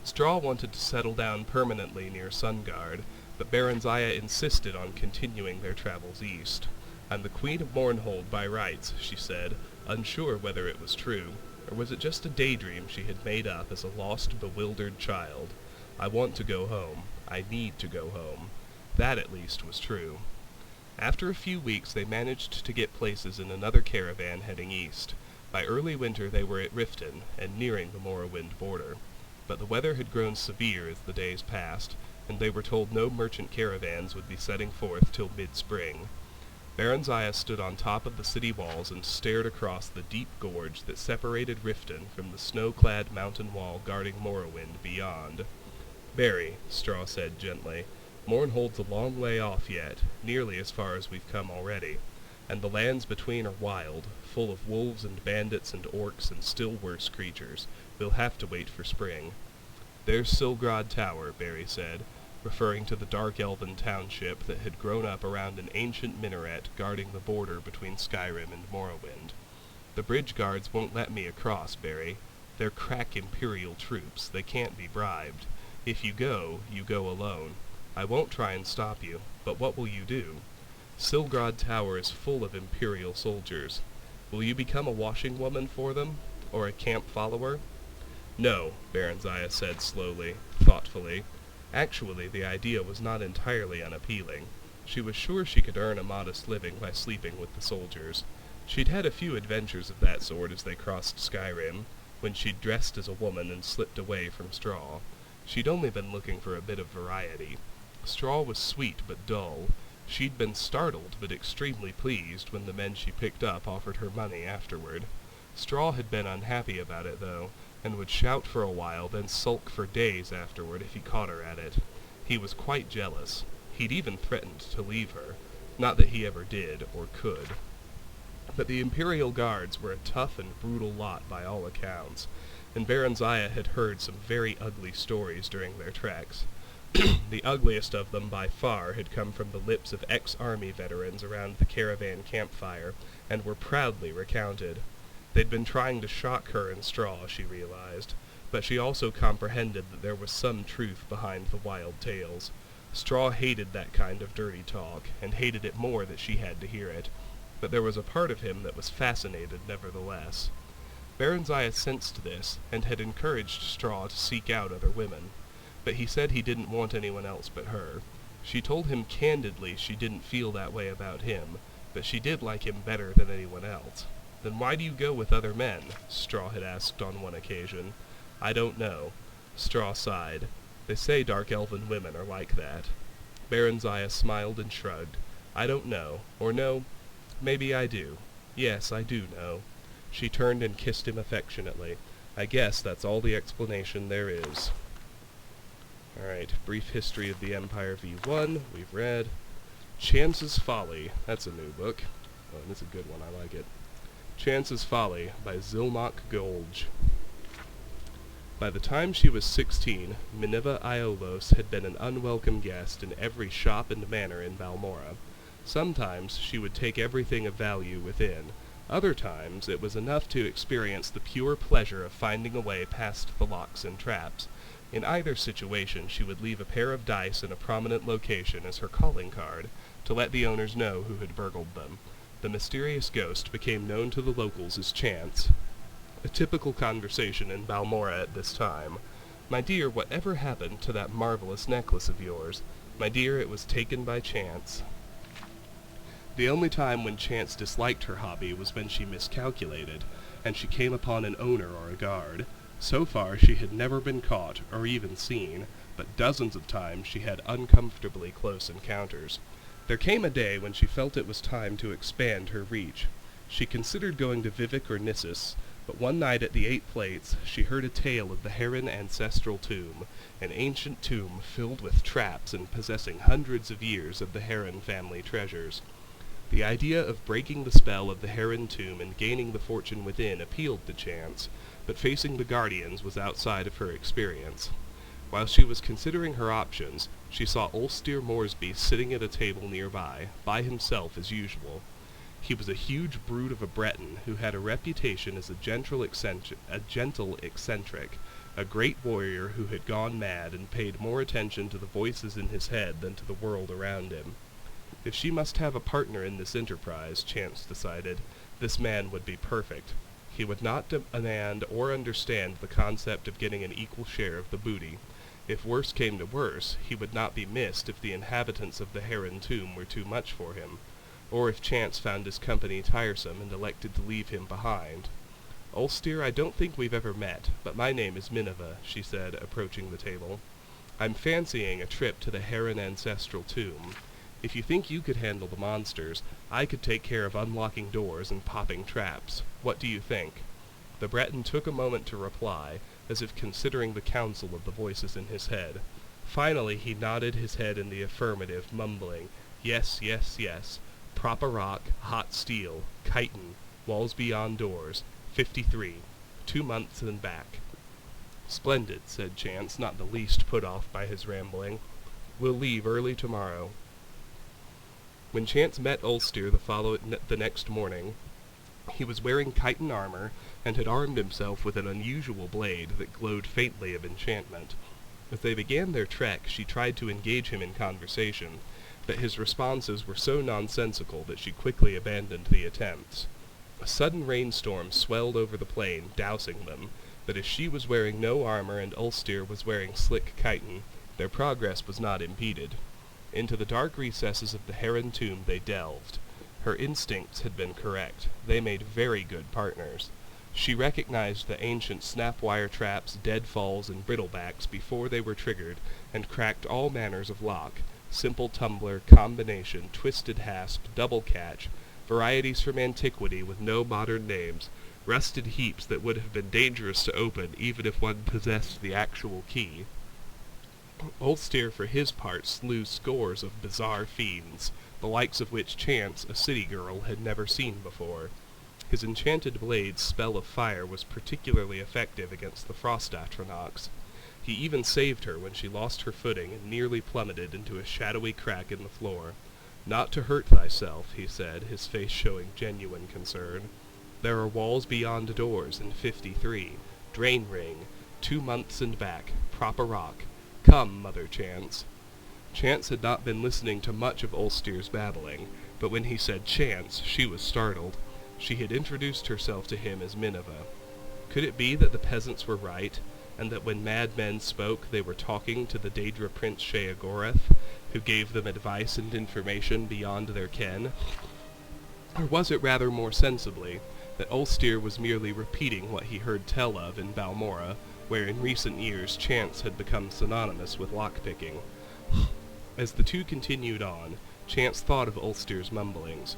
Straw wanted to settle down permanently near Sungard, but Baronziah insisted on continuing their travels east. "I'm the Queen of Mournhold by rights," she said, unsure whether it was true, or was it just a daydream she had made up as a lost, bewildered child. "I want to go home. I need to go home." That at least was true. After a few weeks they managed to get places in another caravan heading east. By early winter they were at Riften, and nearing the Morrowind border. But the weather had grown severe as the days passed, and they were told no merchant caravans would be setting forth till mid-spring. Baronziah stood on top of the city walls and stared across the deep gorge that separated Riften from the snow-clad mountain wall guarding Morrowind beyond. "Barry," Straw said gently, "Mournhold's a long way off yet, nearly as far as we've come already, and the lands between are wild, full of wolves and bandits and orcs and still worse creatures. We'll have to wait for spring." "There's Silgrad Tower," Barry said, referring to the dark elven township that had grown up around an ancient minaret guarding the border between Skyrim and Morrowind. "The bridge guards won't let me across, Barry. They're crack Imperial troops. They can't be bribed. If you go alone. I won't try and stop you, but what will you do? Silgrad Tower is full of Imperial soldiers. Will you become a washing woman for them? Or a camp follower?" "No," Baronziah said slowly, thoughtfully. Actually, the idea was not entirely unappealing. She was sure she could earn a modest living by sleeping with the soldiers. She'd had a few adventures of that sort as they crossed Skyrim, when she'd dressed as a woman and slipped away from Straw. She'd only been looking for a bit of variety. Straw was sweet but dull. She'd been startled but extremely pleased when the men she picked up offered her money afterward. Straw had been unhappy about it, though, and would shout for a while, then sulk for days afterward if he caught her at it. He was quite jealous. He'd even threatened to leave her. Not that he ever did, or could. But the Imperial Guards were a tough and brutal lot by all accounts, and Baronziah had heard some very ugly stories during their treks. The ugliest of them by far had come from the lips of ex-army veterans around the caravan campfire, and were proudly recounted. They'd been trying to shock her and Straw, she realized, but she also comprehended that there was some truth behind the wild tales. Straw hated that kind of dirty talk, and hated it more that she had to hear it, but there was a part of him that was fascinated nevertheless. Baronziah sensed this, and had encouraged Straw to seek out other women, but he said he didn't want anyone else but her. She told him candidly she didn't feel that way about him, but she did like him better than anyone else. "Then why do you go with other men?" Straw had asked on one occasion. "I don't know." Straw sighed. "They say dark elven women are like that." Baronziah smiled and shrugged. "I don't know. Or no, maybe I do. Yes, I do know." She turned and kissed him affectionately. "I guess that's all the explanation there is." Alright, Brief History of the Empire V1, we've read. Chance's Folly, that's a new book. Oh, and it's a good one, I like it. Chance's Folly by Zilmok Golge. By the time she was 16, Miniva Iolos had been an unwelcome guest in every shop and manor in Balmora. Sometimes she would take everything of value within. Other times it was enough to experience the pure pleasure of finding a way past the locks and traps. In either situation she would leave a pair of dice in a prominent location as her calling card, to let the owners know who had burgled them. The mysterious ghost became known to the locals as Chance. A typical conversation in Balmora at this time. "My dear, whatever happened to that marvelous necklace of yours? My dear, it was taken by Chance." The only time when Chance disliked her hobby was when she miscalculated, and she came upon an owner or a guard. So far she had never been caught, or even seen, but dozens of times she had uncomfortably close encounters. There came a day when she felt it was time to expand her reach. She considered going to Vivek or Nissus, but one night at the Eight Plates she heard a tale of the Heron ancestral tomb, an ancient tomb filled with traps and possessing hundreds of years of the Heron family treasures. The idea of breaking the spell of the Heron tomb and gaining the fortune within appealed to Chance, but facing the Guardians was outside of her experience. While she was considering her options, she saw Ulster Moresby sitting at a table nearby, by himself as usual. He was a huge brute of a Breton who had a reputation as a gentle eccentric, a great warrior who had gone mad and paid more attention to the voices in his head than to the world around him. If she must have a partner in this enterprise, Chance decided, this man would be perfect. He would not demand or understand the concept of getting an equal share of the booty. If worse came to worse, he would not be missed if the inhabitants of the Heron Tomb were too much for him, or if Chance found his company tiresome and elected to leave him behind. Ulster, I don't think we've ever met, but my name is Minerva, she said, approaching the table. I'm fancying a trip to the Heron ancestral tomb. If you think you could handle the monsters, I could take care of unlocking doors and popping traps. What do you think? The Breton took a moment to reply, as if considering the counsel of the voices in his head. Finally he nodded his head in the affirmative, mumbling, Yes, yes, yes. Proper rock, hot steel, chitin, walls beyond doors, 53, 2 months and back. Splendid, said Chance, not the least put off by his rambling. We'll leave early tomorrow. When Chance met Ulster the next morning, he was wearing chitin armor and had armed himself with an unusual blade that glowed faintly of enchantment. As they began their trek, she tried to engage him in conversation, but his responses were so nonsensical that she quickly abandoned the attempts. A sudden rainstorm swelled over the plain, dousing them, but as she was wearing no armor and Ulster was wearing slick chitin, their progress was not impeded. Into the dark recesses of the Heron Tomb they delved. Her instincts had been correct. They made very good partners. She recognized the ancient snap-wire traps, deadfalls, and brittlebacks before they were triggered, and cracked all manners of lock, simple tumbler, combination, twisted hasp, double catch, varieties from antiquity with no modern names, rusted heaps that would have been dangerous to open even if one possessed the actual key. Ulster, for his part, slew scores of bizarre fiends, the likes of which Chance, a city girl, had never seen before. His enchanted blade's spell of fire was particularly effective against the frost atronachs. He even saved her when she lost her footing and nearly plummeted into a shadowy crack in the floor. Not to hurt thyself, he said, his face showing genuine concern. There are walls beyond doors in 53, drain ring, 2 months and back, proper rock. Come, Mother Chance. Chance had not been listening to much of Ulster's babbling, but when he said Chance, she was startled. She had introduced herself to him as Minerva. Could it be that the peasants were right, and that when mad men spoke they were talking to the Daedra Prince Sheogorath, who gave them advice and information beyond their ken? Or was it rather more sensibly that Ulster was merely repeating what he heard tell of in Balmora, where in recent years Chance had become synonymous with lockpicking? As the two continued on, Chance thought of Ulster's mumblings.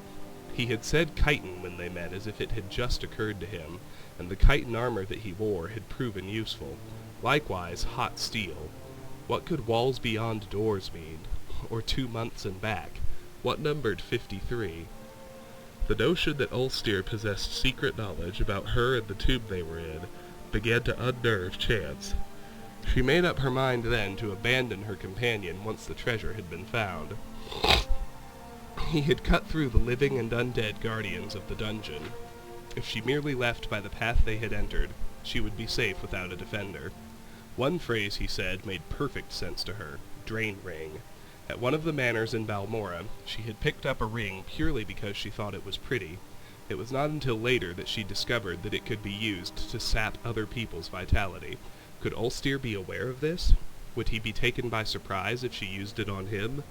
He had said chitin when they met as if it had just occurred to him, and the chitin armor that he wore had proven useful. Likewise, hot steel. What could walls beyond doors mean? Or 2 months and back? What numbered 53? The notion that Ulster possessed secret knowledge about her and the tomb they were in began to unnerve Chance. She made up her mind then to abandon her companion once the treasure had been found. He had cut through the living and undead guardians of the dungeon. If she merely left by the path they had entered, she would be safe without a defender. One phrase, he said, made perfect sense to her: drain ring. At one of the manors in Balmora, she had picked up a ring purely because she thought it was pretty. It was not until later that she discovered that it could be used to sap other people's vitality. Could Ulster be aware of this? Would he be taken by surprise if she used it on him?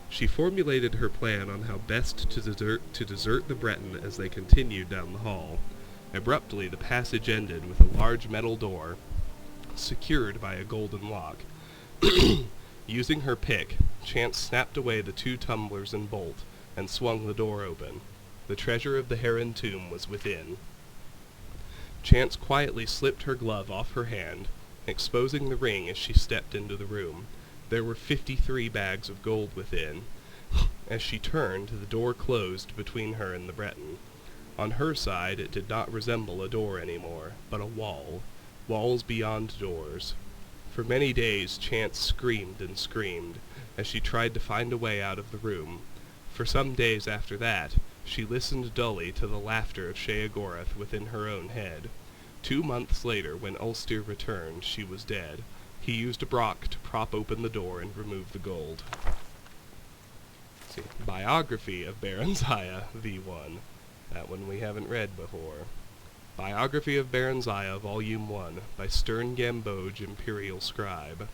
She formulated her plan on how best to desert the Breton as they continued down the hall. Abruptly, the passage ended with a large metal door, secured by a golden lock. Using her pick, Chance snapped away the 2 tumblers and bolt, and swung the door open. The treasure of the Heron Tomb was within. Chance quietly slipped her glove off her hand, exposing the ring as she stepped into the room. There were 53 bags of gold within. As she turned, the door closed between her and the Breton. On her side it did not resemble a door anymore, but a wall. Walls beyond doors. For many days Chance screamed and screamed, as she tried to find a way out of the room. For some days after that, she listened dully to the laughter of Sheogorath within her own head. 2 months later, when Ulster returned, she was dead. He used a brock to prop open the door and remove the gold. See, Biography of Baranziah, V1. That one we haven't read before. Biography of Baranziah, Volume 1, by Stern Gamboge, Imperial Scribe.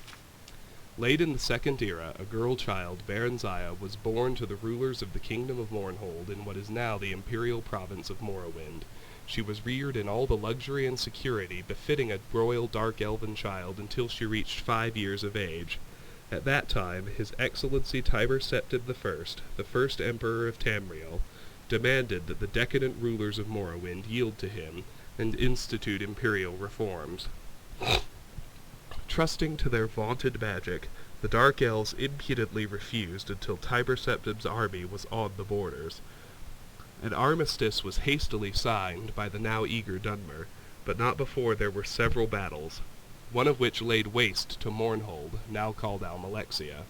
Late in the Second Era, a girl child, Baranziah, was born to the rulers of the Kingdom of Mournhold in what is now the Imperial Province of Morrowind. She was reared in all the luxury and security befitting a royal dark elven child until she reached 5 years of age. At that time, His Excellency Tiber Septim I, the first Emperor of Tamriel, demanded that the decadent rulers of Morrowind yield to him and institute imperial reforms. Trusting to their vaunted magic, the Dark Elves impudently refused until Tiber Septim's army was on the borders. An armistice was hastily signed by the now eager Dunmer, but not before there were several battles, one of which laid waste to Mournhold, now called Almalexia.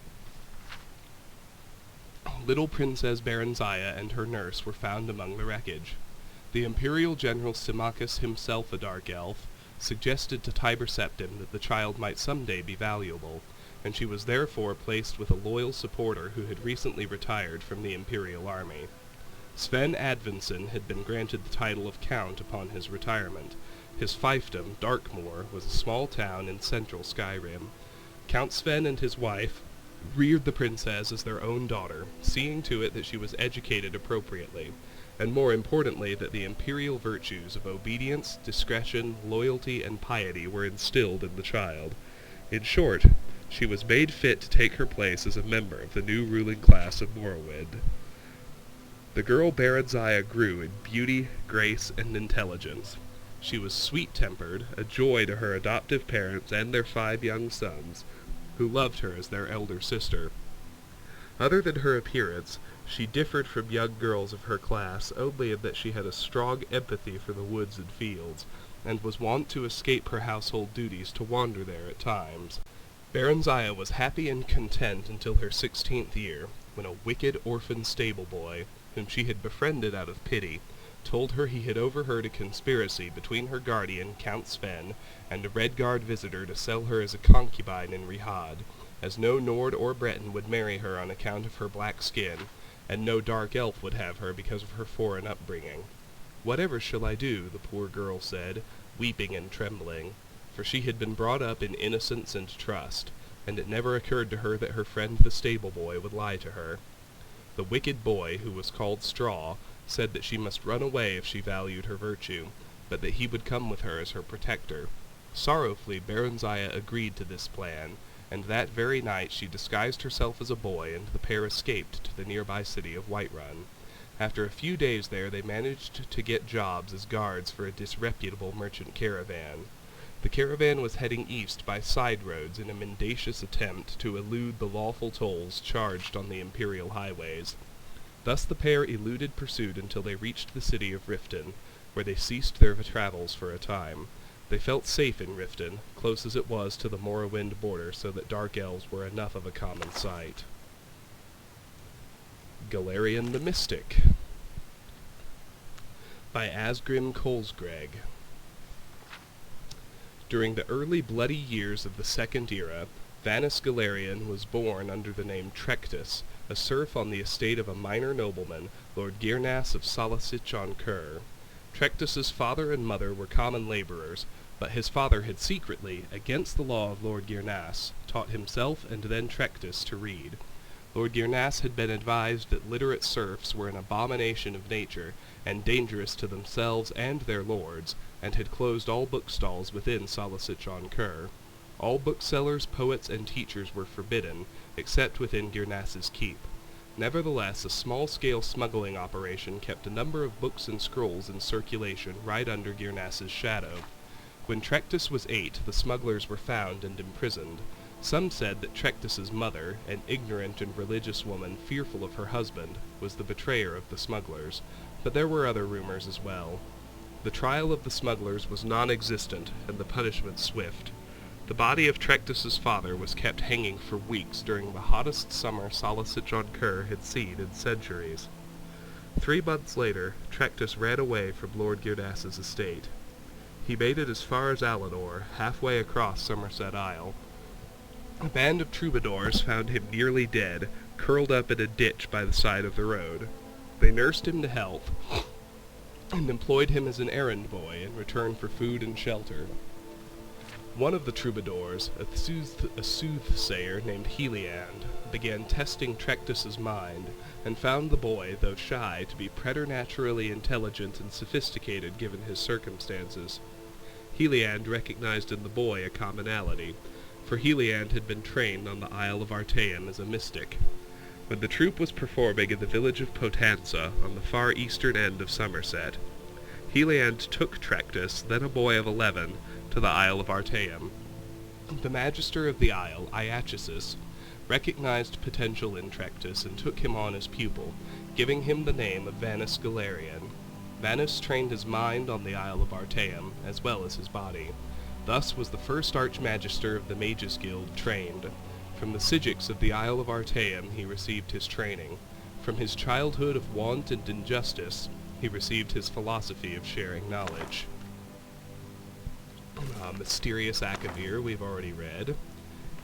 Little Princess Baranziah and her nurse were found among the wreckage. The Imperial General Symmachus, himself a dark elf, suggested to Tiber Septim that the child might someday be valuable, and she was therefore placed with a loyal supporter who had recently retired from the Imperial army. Sven Advinson had been granted the title of Count upon his retirement. His fiefdom, Darkmoor, was a small town in central Skyrim. Count Sven and his wife reared the princess as their own daughter, seeing to it that she was educated appropriately, and more importantly that the imperial virtues of obedience, discretion, loyalty, and piety were instilled in the child. In short, she was made fit to take her place as a member of the new ruling class of Morrowind. The girl Baranziah grew in beauty, grace, and intelligence. She was sweet-tempered, a joy to her adoptive parents and their 5 young sons, who loved her as their elder sister. Other than her appearance, she differed from young girls of her class only in that she had a strong empathy for the woods and fields, and was wont to escape her household duties to wander there at times. Baranziah was happy and content until her 16th year, when a wicked orphan stable-boy, whom she had befriended out of pity, told her he had overheard a conspiracy between her guardian, Count Sven, and a Redguard visitor to sell her as a concubine in Rihad, as no Nord or Breton would marry her on account of her black skin, and no dark elf would have her because of her foreign upbringing. "Whatever shall I do?" the poor girl said, weeping and trembling, for she had been brought up in innocence and trust, and it never occurred to her that her friend the stable-boy would lie to her. The wicked boy, who was called Straw, said that she must run away if she valued her virtue, but that he would come with her as her protector. Sorrowfully Baranziah agreed to this plan, and that very night she disguised herself as a boy, and the pair escaped to the nearby city of Whiterun. After a few days there they managed to get jobs as guards for a disreputable merchant caravan. The caravan was heading east by side roads in a mendacious attempt to elude the lawful tolls charged on the imperial highways. Thus the pair eluded pursuit until they reached the city of Riften, where they ceased their travels for a time. They felt safe in Riften, close as it was to the Morrowind border, so that dark elves were enough of a common sight. Galarian the Mystic by Asgrim Kolsgreg. During the early bloody years of the Second Era, Vanus Galarian was born under the name Trectus, a serf on the estate of a minor nobleman, Lord Girnas of Salasich-on-Kur. Trectus's father and mother were common laborers, but his father had secretly, against the law of Lord Girnas, taught himself and then Trectus to read. Lord Girnas had been advised that literate serfs were an abomination of nature, and dangerous to themselves and their lords, and had closed all bookstalls within Salasich-on-Kur. All booksellers, poets, and teachers were forbidden, except within Girnas's keep. Nevertheless, a small-scale smuggling operation kept a number of books and scrolls in circulation right under Girnas's shadow. When Trectus was 8, the smugglers were found and imprisoned. Some said that Trectus's mother, an ignorant and religious woman fearful of her husband, was the betrayer of the smugglers, but there were other rumors as well. The trial of the smugglers was non-existent, and the punishment swift. The body of Trectus's father was kept hanging for weeks during the hottest summer Solicit John Kerr had seen in centuries. 3 months later, Trectus ran away from Lord Girdass's estate. He made it as far as Alinor, halfway across Somerset Isle. A band of troubadours found him nearly dead, curled up in a ditch by the side of the road. They nursed him to health, and employed him as an errand boy in return for food and shelter. One of the troubadours, a soothsayer named Heliand, began testing Trectus's mind, and found the boy, though shy, to be preternaturally intelligent and sophisticated given his circumstances. Heliand recognized in the boy a commonality, for Heliand had been trained on the Isle of Artaeum as a mystic. When the troupe was performing in the village of Potanza, on the far eastern end of Somerset, Heliand took Trectus, then a boy of 11, to the Isle of Artaeum. The magister of the isle, Iachesis, recognized potential in Trectus and took him on as pupil, giving him the name of Vanus Galerian. Vanus trained his mind on the Isle of Artaeum, as well as his body. Thus was the first Archmagister of the Mages Guild trained. From the Sigics of the Isle of Artaeum he received his training. From his childhood of want and injustice he received his philosophy of sharing knowledge. Mysterious Akavir we've already read.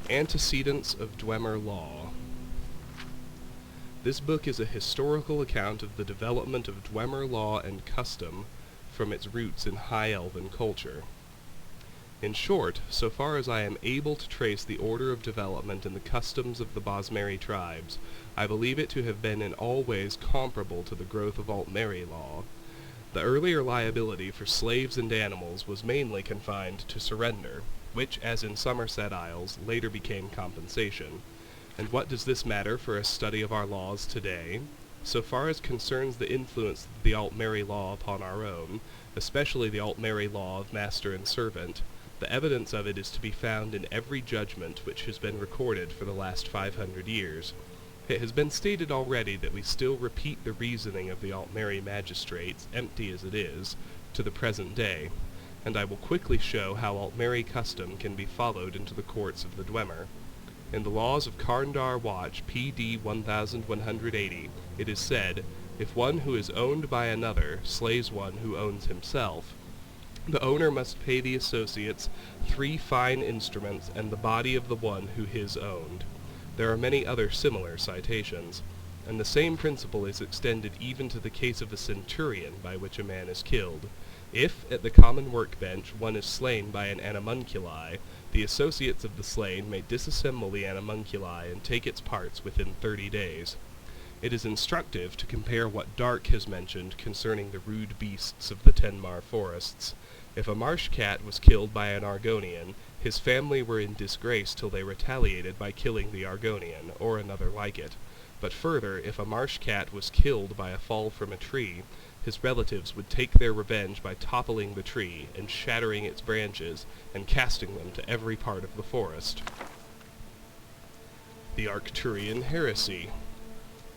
Antecedents of Dwemer Law. This book is a historical account of the development of Dwemer law and custom from its roots in High Elven culture. In short, so far as I am able to trace the order of development in the customs of the Bosmeri tribes, I believe it to have been in all ways comparable to the growth of Altmeri law. The earlier liability for slaves and animals was mainly confined to surrender, which, as in Somerset Isles, later became compensation. And what does this matter for a study of our laws today? So far as concerns the influence of the Altmeri law upon our own, especially the Altmeri law of master and servant, the evidence of it is to be found in every judgment which has been recorded for the last 500 years. It has been stated already that we still repeat the reasoning of the Altmeri magistrates, empty as it is, to the present day, and I will quickly show how Altmeri custom can be followed into the courts of the Dwemer. In the laws of Carndar Watch, PD 1180, it is said, if one who is owned by another slays one who owns himself, the owner must pay the associates 3 fine instruments and the body of the one who his owned. There are many other similar citations, and the same principle is extended even to the case of a centurion by which a man is killed. If, at the common workbench, one is slain by an animunculi, the associates of the slain may disassemble the animunculi and take its parts within 30 days. It is instructive to compare what Dark has mentioned concerning the rude beasts of the Tenmar forests. If a marsh cat was killed by an Argonian, his family were in disgrace till they retaliated by killing the Argonian, or another like it. But further, if a marsh cat was killed by a fall from a tree, his relatives would take their revenge by toppling the tree, and shattering its branches, and casting them to every part of the forest. The Arcturian Heresy,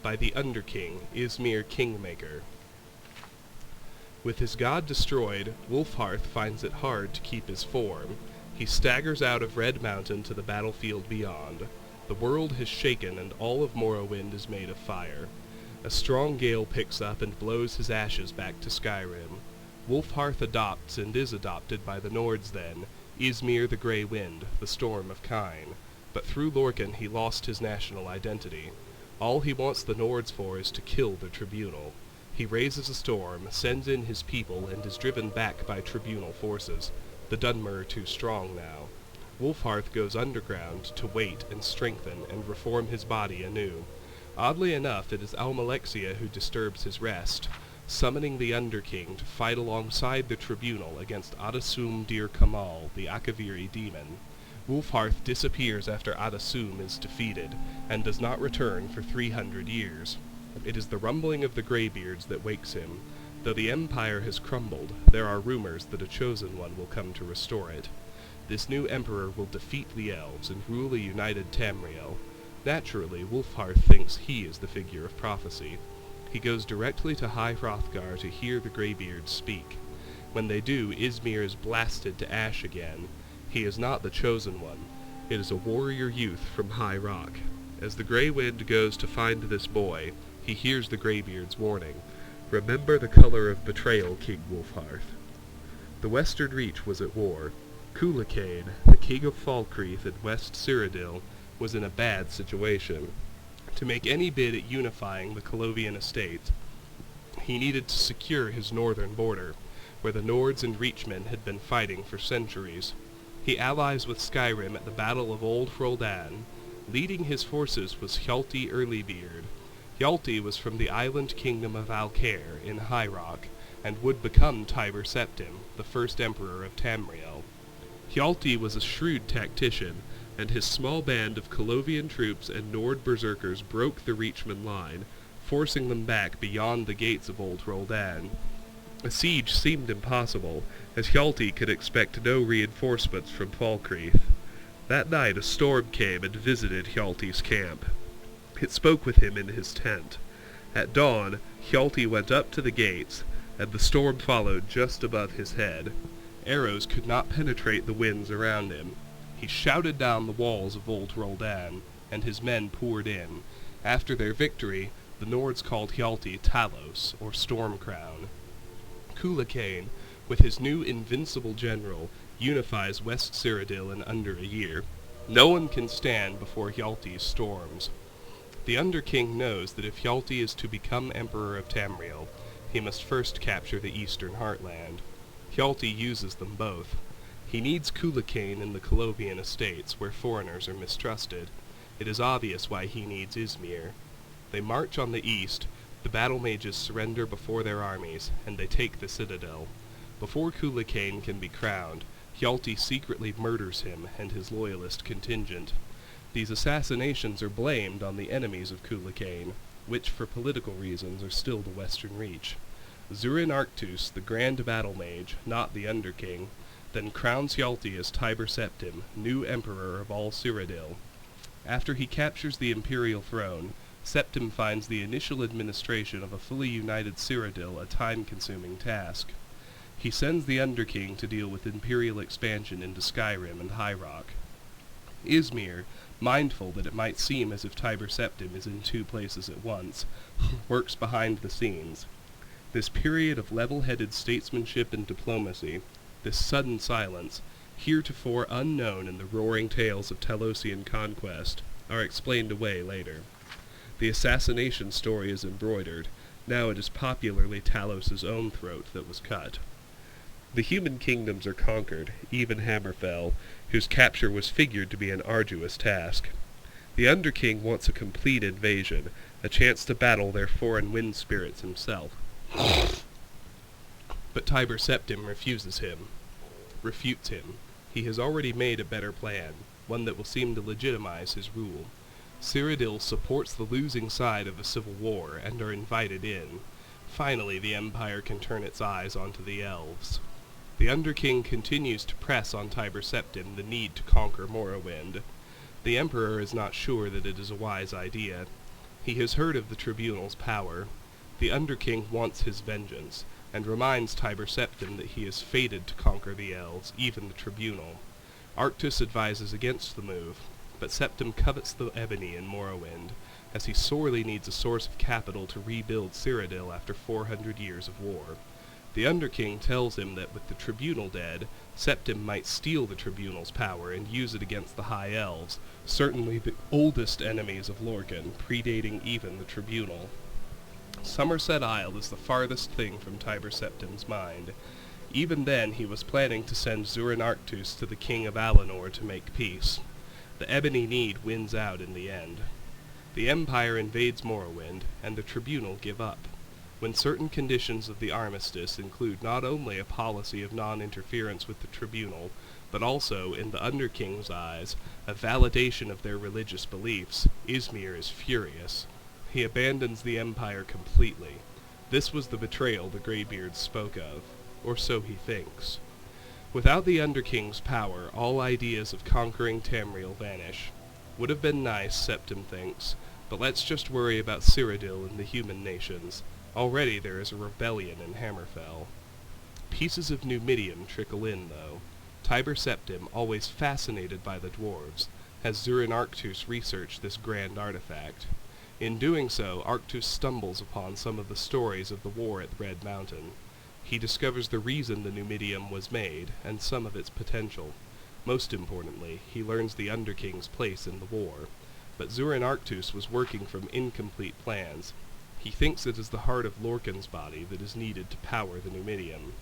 by the Underking, Ismir Kingmaker. With his god destroyed, Wulfharth finds it hard to keep his form. He staggers out of Red Mountain to the battlefield beyond. The world has shaken, and all of Morrowind is made of fire. A strong gale picks up and blows his ashes back to Skyrim. Wulfharth adopts and is adopted by the Nords then, Ysmir the Grey Wind, the Storm of Kine. But through Lorcan he lost his national identity. All he wants the Nords for is to kill the Tribunal. He raises a storm, sends in his people, and is driven back by Tribunal forces. The Dunmer are too strong now. Wulfharth goes underground to wait and strengthen and reform his body anew. Oddly enough, it is Almalexia who disturbs his rest, summoning the Underking to fight alongside the Tribunal against Adasum Dir Kamal, the Akaviri demon. Wulfharth disappears after Adasum is defeated, and does not return for 300 years. It is the rumbling of the Greybeards that wakes him. Though the Empire has crumbled, there are rumors that a chosen one will come to restore it. This new emperor will defeat the elves and rule a united Tamriel. Naturally, Wulfharth thinks he is the figure of prophecy. He goes directly to High Hrothgar to hear the Greybeards speak. When they do, Ysmir is blasted to ash again. He is not the chosen one. It is a warrior youth from High Rock. As the Grey Wind goes to find this boy, he hears the Greybeard's warning. Remember the color of betrayal, King Wolfhearth. The Western Reach was at war. Cuchulainn, the king of Falkreath and West Cyrodiil, was in a bad situation. To make any bid at unifying the Colovian estate, he needed to secure his northern border, where the Nords and Reachmen had been fighting for centuries. He allies with Skyrim at the Battle of Old Roldan. Leading his forces was Hjalti Earlybeard. Hjalti was from the island kingdom of Alcair in High Rock, and would become Tiber Septim, the first emperor of Tamriel. Hjalti was a shrewd tactician, and his small band of Colovian troops and Nord berserkers broke the Reachman line, forcing them back beyond the gates of Old Roldan. A siege seemed impossible, as Hjalti could expect no reinforcements from Falkreath. That night a storm came and visited Hjalti's camp. It spoke with him in his tent. At dawn, Hjalti went up to the gates, and the storm followed just above his head. Arrows could not penetrate the winds around him. He shouted down the walls of Old Roldan, and his men poured in. After their victory, the Nords called Hjalti Talos, or Storm Crown. Cuchulainn, with his new invincible general, unifies West Cyrodiil in under a year. No one can stand before Hjalti's storms. The Underking knows that if Hjalti is to become Emperor of Tamriel, he must first capture the Eastern Heartland. Hjalti uses them both. He needs Cuchulainn in the Colovian estates, where foreigners are mistrusted. It is obvious why he needs Izmir. They march on the east, the battle mages surrender before their armies, and they take the citadel. Before Cuchulainn can be crowned, Hjalti secretly murders him and his loyalist contingent. These assassinations are blamed on the enemies of Cuchulainn, which for political reasons are still the Western Reach. Zurin Arctus, the Grand Battle Mage, not the Underking, then crowns Hjalti as Tiber Septim, new emperor of all Cyrodiil. After he captures the imperial throne, Septim finds the initial administration of a fully united Cyrodiil a time-consuming task. He sends the Underking to deal with imperial expansion into Skyrim and High Rock. Izmir, mindful that it might seem as if Tiber Septim is in two places at once, works behind the scenes. This period of level-headed statesmanship and diplomacy, this sudden silence, heretofore unknown in the roaring tales of Talosian conquest, are explained away later. The assassination story is embroidered. Now it is popularly Talos's own throat that was cut. The human kingdoms are conquered, even Hammerfell, whose capture was figured to be an arduous task. The Underking wants a complete invasion, a chance to battle their foreign wind spirits himself. But Tiber Septim refutes him. He has already made a better plan, one that will seem to legitimize his rule. Cyrodiil supports the losing side of a civil war, and are invited in. Finally, the Empire can turn its eyes onto the elves. The Underking continues to press on Tiber Septim the need to conquer Morrowind. The Emperor is not sure that it is a wise idea. He has heard of the Tribunal's power. The Underking wants his vengeance, and reminds Tiber Septim that he is fated to conquer the elves, even the Tribunal. Arctus advises against the move, but Septim covets the ebony in Morrowind, as he sorely needs a source of capital to rebuild Cyrodiil after 400 years of war. The Underking tells him that with the Tribunal dead, Septim might steal the Tribunal's power and use it against the High Elves, certainly the oldest enemies of Lorkhan, predating even the Tribunal. Somerset Isle is the farthest thing from Tiber Septim's mind. Even then he was planning to send Zurin Arctus to the King of Alinor to make peace. The Ebony Need wins out in the end. The Empire invades Morrowind, and the Tribunal give up. When certain conditions of the armistice include not only a policy of non-interference with the Tribunal, but also, in the Underking's eyes, a validation of their religious beliefs, Izmir is furious. He abandons the Empire completely. This was the betrayal the Greybeards spoke of, or so he thinks. Without the Underking's power, all ideas of conquering Tamriel vanish. Would have been nice, Septim thinks, but let's just worry about Cyrodiil and the human nations. Already there is a rebellion in Hammerfell. Pieces of Numidium trickle in, though. Tiber Septim, always fascinated by the dwarves, has Zurin Arctus research this grand artifact. In doing so, Arctus stumbles upon some of the stories of the war at Red Mountain. He discovers the reason the Numidium was made, and some of its potential. Most importantly, he learns the Underking's place in the war. But Zurin Arctus was working from incomplete plans. He thinks it is the heart of Lorcan's body that is needed to power the Numidium.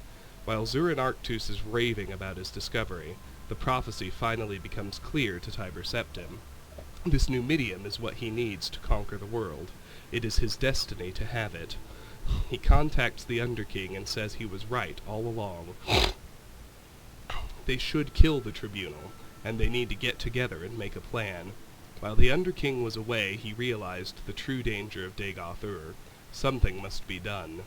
While Zurin Arctus is raving about his discovery, the prophecy finally becomes clear to Tiber Septim. This Numidium is what he needs to conquer the world. It is his destiny to have it. He contacts the Underking and says he was right all along. They should kill the Tribunal, and they need to get together and make a plan. While the Underking was away, he realized the true danger of Dagoth-Ur. Something must be done.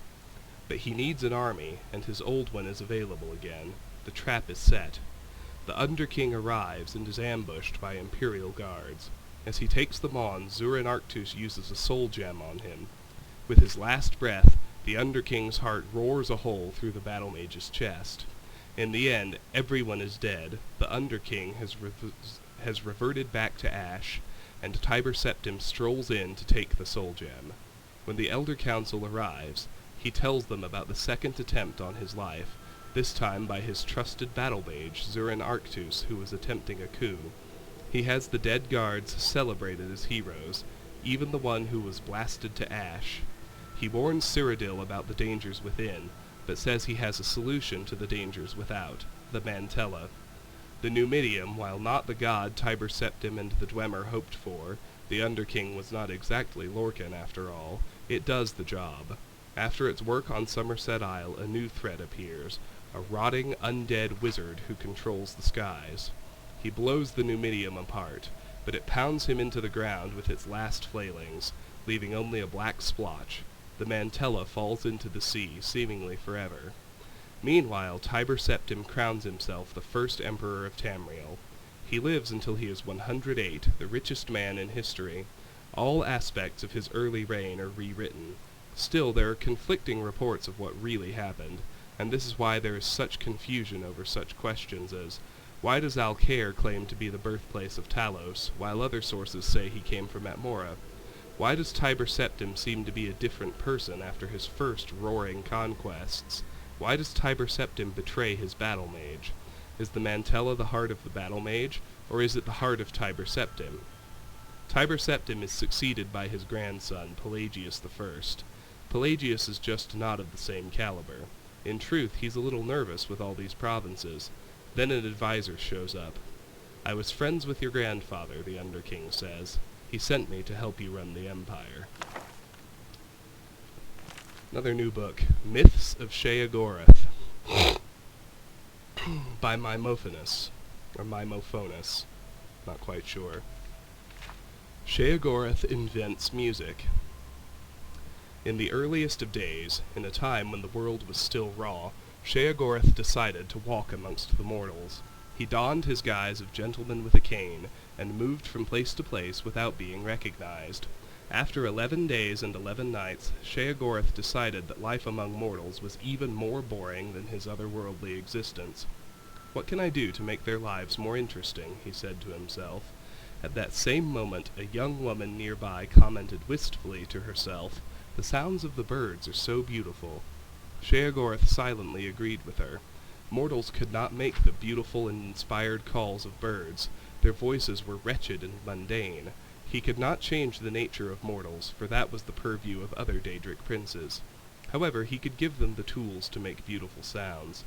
But he needs an army, and his old one is available again. The trap is set. The Underking arrives and is ambushed by Imperial guards. As he takes them on, Zurin Arctus uses a soul gem on him. With his last breath, the Underking's heart roars a hole through the battle mage's chest. In the end, everyone is dead. The Underking has reverted back to ash, and Tiber Septim strolls in to take the soul gem. When the Elder Council arrives, he tells them about the second attempt on his life, this time by his trusted battle mage, Zurin Arctus, who was attempting a coup. He has the dead guards celebrated as heroes, even the one who was blasted to ash. He warns Cyrodiil about the dangers within, but says he has a solution to the dangers without, the Mantella. The Numidium, while not the god Tiber Septim and the Dwemer hoped for, the Underking was not exactly Lorcan after all, it does the job. After its work on Somerset Isle, a new threat appears, a rotting, undead wizard who controls the skies. He blows the Numidium apart, but it pounds him into the ground with its last flailings, leaving only a black splotch. The Mantella falls into the sea, seemingly forever. Meanwhile, Tiber Septim crowns himself the first emperor of Tamriel. He lives until he is 108, the richest man in history. All aspects of his early reign are rewritten. Still, there are conflicting reports of what really happened, and this is why there is such confusion over such questions as, why does Alcair claim to be the birthplace of Talos, while other sources say he came from Atmora? Why does Tiber Septim seem to be a different person after his first roaring conquests? Why does Tiber Septim betray his battle mage? Is the Mantella the heart of the battle mage, or is it the heart of Tiber Septim? Tiber Septim is succeeded by his grandson, Pelagius I. Pelagius is just not of the same caliber. In truth, he's a little nervous with all these provinces. Then an advisor shows up. I was friends with your grandfather, the Underking says. He sent me to help you run the empire. Another new book, Myths of Sheogorath, by Mimophonis, or Mimophonis, not quite sure. Sheogorath invents music. In the earliest of days, in a time when the world was still raw, Sheogorath decided to walk amongst the mortals. He donned his guise of gentleman with a cane, and moved from place to place without being recognized. After 11 days and 11 nights, Sheogorath decided that life among mortals was even more boring than his otherworldly existence. What can I do to make their lives more interesting? He said to himself. At that same moment, a young woman nearby commented wistfully to herself, "The sounds of the birds are so beautiful." Sheogorath silently agreed with her. Mortals could not make the beautiful and inspired calls of birds. Their voices were wretched and mundane. He could not change the nature of mortals, for that was the purview of other Daedric princes. However, he could give them the tools to make beautiful sounds.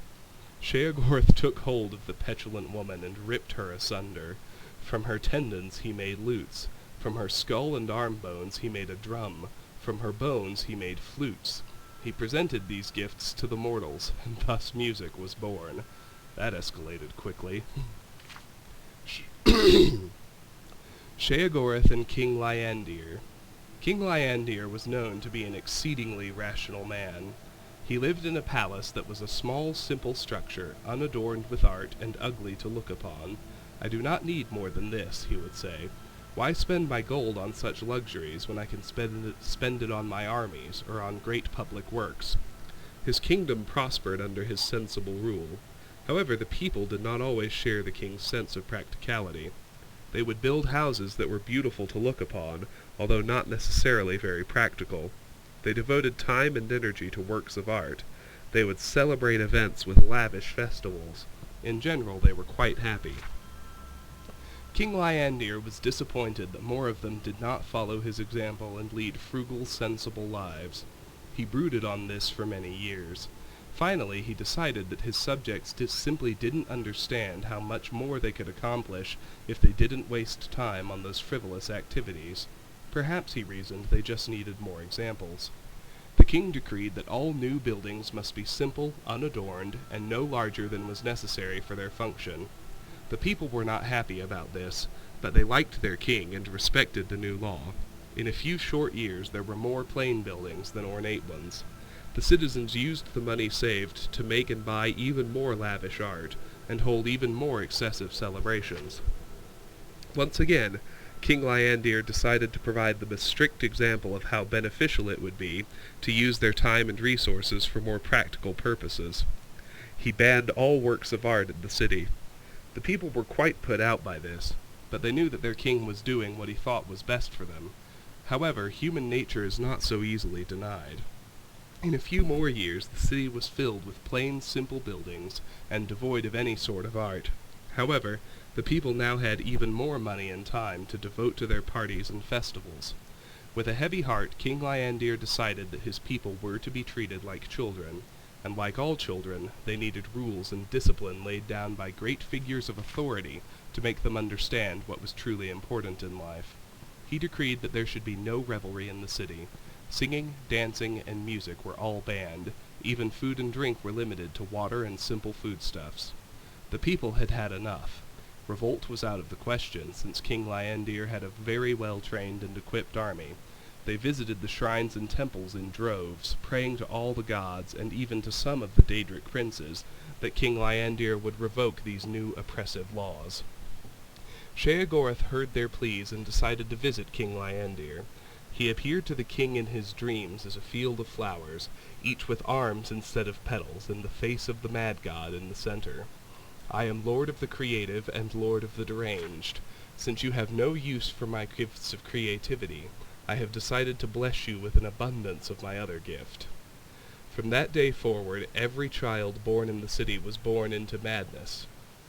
Sheogorath took hold of the petulant woman and ripped her asunder. From her tendons he made lutes. From her skull and arm bones he made a drum. From her bones he made flutes. He presented these gifts to the mortals, and thus music was born. That escalated quickly. Sheogorath and King Lyandir. King Lyandir was known to be an exceedingly rational man. He lived in a palace that was a small, simple structure, unadorned with art and ugly to look upon. "I do not need more than this," he would say. "Why spend my gold on such luxuries when I can spend it on my armies or on great public works?" His kingdom prospered under his sensible rule. However, the people did not always share the king's sense of practicality. They would build houses that were beautiful to look upon, although not necessarily very practical. They devoted time and energy to works of art. They would celebrate events with lavish festivals. In general, they were quite happy. King Lyandir was disappointed that more of them did not follow his example and lead frugal, sensible lives. He brooded on this for many years. Finally, he decided that his subjects simply didn't understand how much more they could accomplish if they didn't waste time on those frivolous activities. Perhaps, he reasoned, they just needed more examples. The king decreed that all new buildings must be simple, unadorned, and no larger than was necessary for their function. The people were not happy about this, but they liked their king and respected the new law. In a few short years there were more plain buildings than ornate ones. The citizens used the money saved to make and buy even more lavish art, and hold even more excessive celebrations. Once again, King Lyandir decided to provide them a strict example of how beneficial it would be to use their time and resources for more practical purposes. He banned all works of art in the city. The people were quite put out by this, but they knew that their king was doing what he thought was best for them. However, human nature is not so easily denied. In a few more years, the city was filled with plain, simple buildings, and devoid of any sort of art. However, the people now had even more money and time to devote to their parties and festivals. With a heavy heart, King Lyandir decided that his people were to be treated like children, and like all children, they needed rules and discipline laid down by great figures of authority to make them understand what was truly important in life. He decreed that there should be no revelry in the city. Singing, dancing, and music were all banned. Even food and drink were limited to water and simple foodstuffs. The people had had enough. Revolt was out of the question, since King Lyandir had a very well-trained and equipped army. They visited the shrines and temples in droves, praying to all the gods, and even to some of the Daedric princes, that King Lyandir would revoke these new oppressive laws. Sheogorath heard their pleas and decided to visit King Lyandir. He appeared to the king in his dreams as a field of flowers, each with arms instead of petals, and the face of the mad god in the center. "I am lord of the creative and lord of the deranged. Since you have no use for my gifts of creativity, I have decided to bless you with an abundance of my other gift." From that day forward, every child born in the city was born into madness.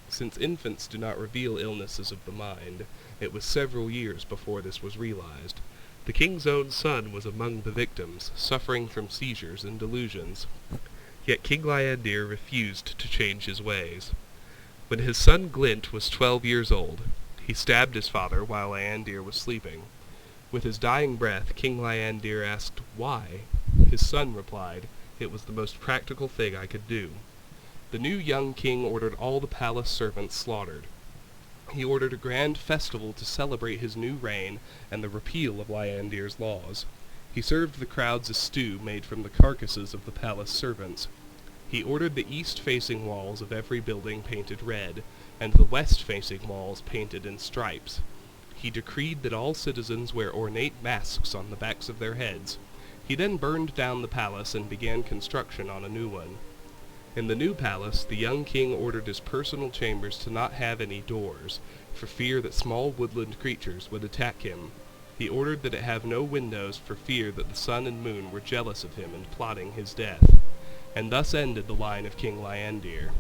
Since infants do not reveal illnesses of the mind, it was several years before this was realized. The king's own son was among the victims, suffering from seizures and delusions. Yet King Lyandir refused to change his ways. When his son Glint was 12 years old, he stabbed his father while Lyandir was sleeping. With his dying breath, King Lyandir asked, "Why?" His son replied, "It was the most practical thing I could do." The new young king ordered all the palace servants slaughtered. He ordered a grand festival to celebrate his new reign and the repeal of Lyandir's laws. He served the crowds a stew made from the carcasses of the palace servants. He ordered the east-facing walls of every building painted red, and the west-facing walls painted in stripes. He decreed that all citizens wear ornate masks on the backs of their heads. He then burned down the palace and began construction on a new one. In the new palace, the young king ordered his personal chambers to not have any doors, for fear that small woodland creatures would attack him. He ordered that it have no windows for fear that the sun and moon were jealous of him and plotting his death. And thus ended the line of King Lyandir.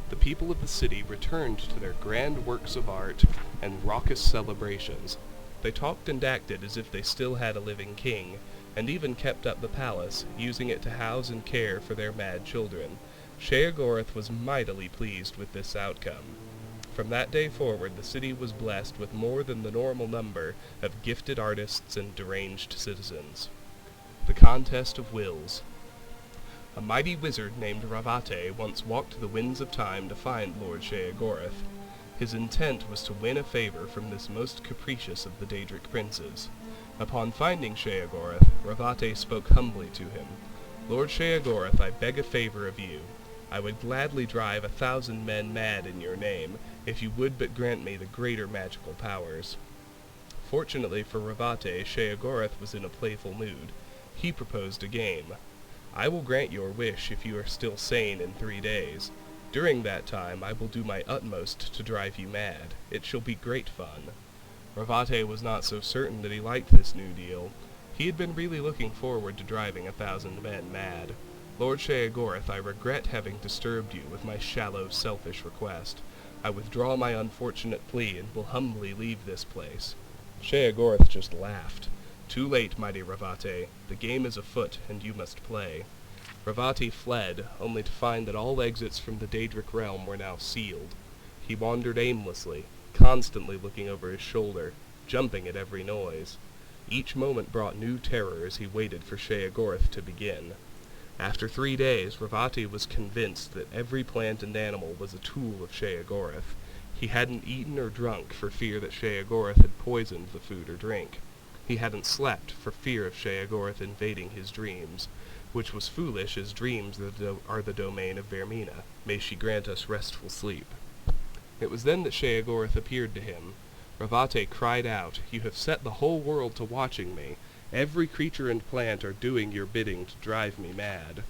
The people of the city returned to their grand works of art and raucous celebrations. They talked and acted as if they still had a living king, and even kept up the palace, using it to house and care for their mad children. Sheogorath was mightily pleased with this outcome. From that day forward, the city was blessed with more than the normal number of gifted artists and deranged citizens. The Contest of Wills. A mighty wizard named Ravate once walked the winds of time to find Lord Sheogorath. His intent was to win a favor from this most capricious of the Daedric princes. Upon finding Sheogorath, Ravate spoke humbly to him. "Lord Sheogorath, I beg a favor of you. I would gladly drive 1,000 men mad in your name, if you would but grant me the greater magical powers." Fortunately for Ravate, Sheogorath was in a playful mood. He proposed a game. "I will grant your wish if you are still sane in 3 days. During that time I will do my utmost to drive you mad. It shall be great fun." Ravate was not so certain that he liked this new deal. He had been really looking forward to driving 1,000 men mad. "Lord Sheogorath, I regret having disturbed you with my shallow, selfish request. I withdraw my unfortunate plea and will humbly leave this place." Sheogorath just laughed. "Too late, mighty Ravate. The game is afoot, and you must play." Ravate fled, only to find that all exits from the Daedric realm were now sealed. He wandered aimlessly, constantly looking over his shoulder, jumping at every noise. Each moment brought new terror as he waited for Sheogorath to begin. After 3 days, Ravate was convinced that every plant and animal was a tool of Sheogorath. He hadn't eaten or drunk for fear that Sheogorath had poisoned the food or drink. He hadn't slept for fear of Sheogorath invading his dreams, which was foolish, as dreams are the domain of Vermina. May she grant us restful sleep. It was then that Sheogorath appeared to him. Ravate cried out, "You have set the whole world to watching me. Every creature and plant are doing your bidding to drive me mad."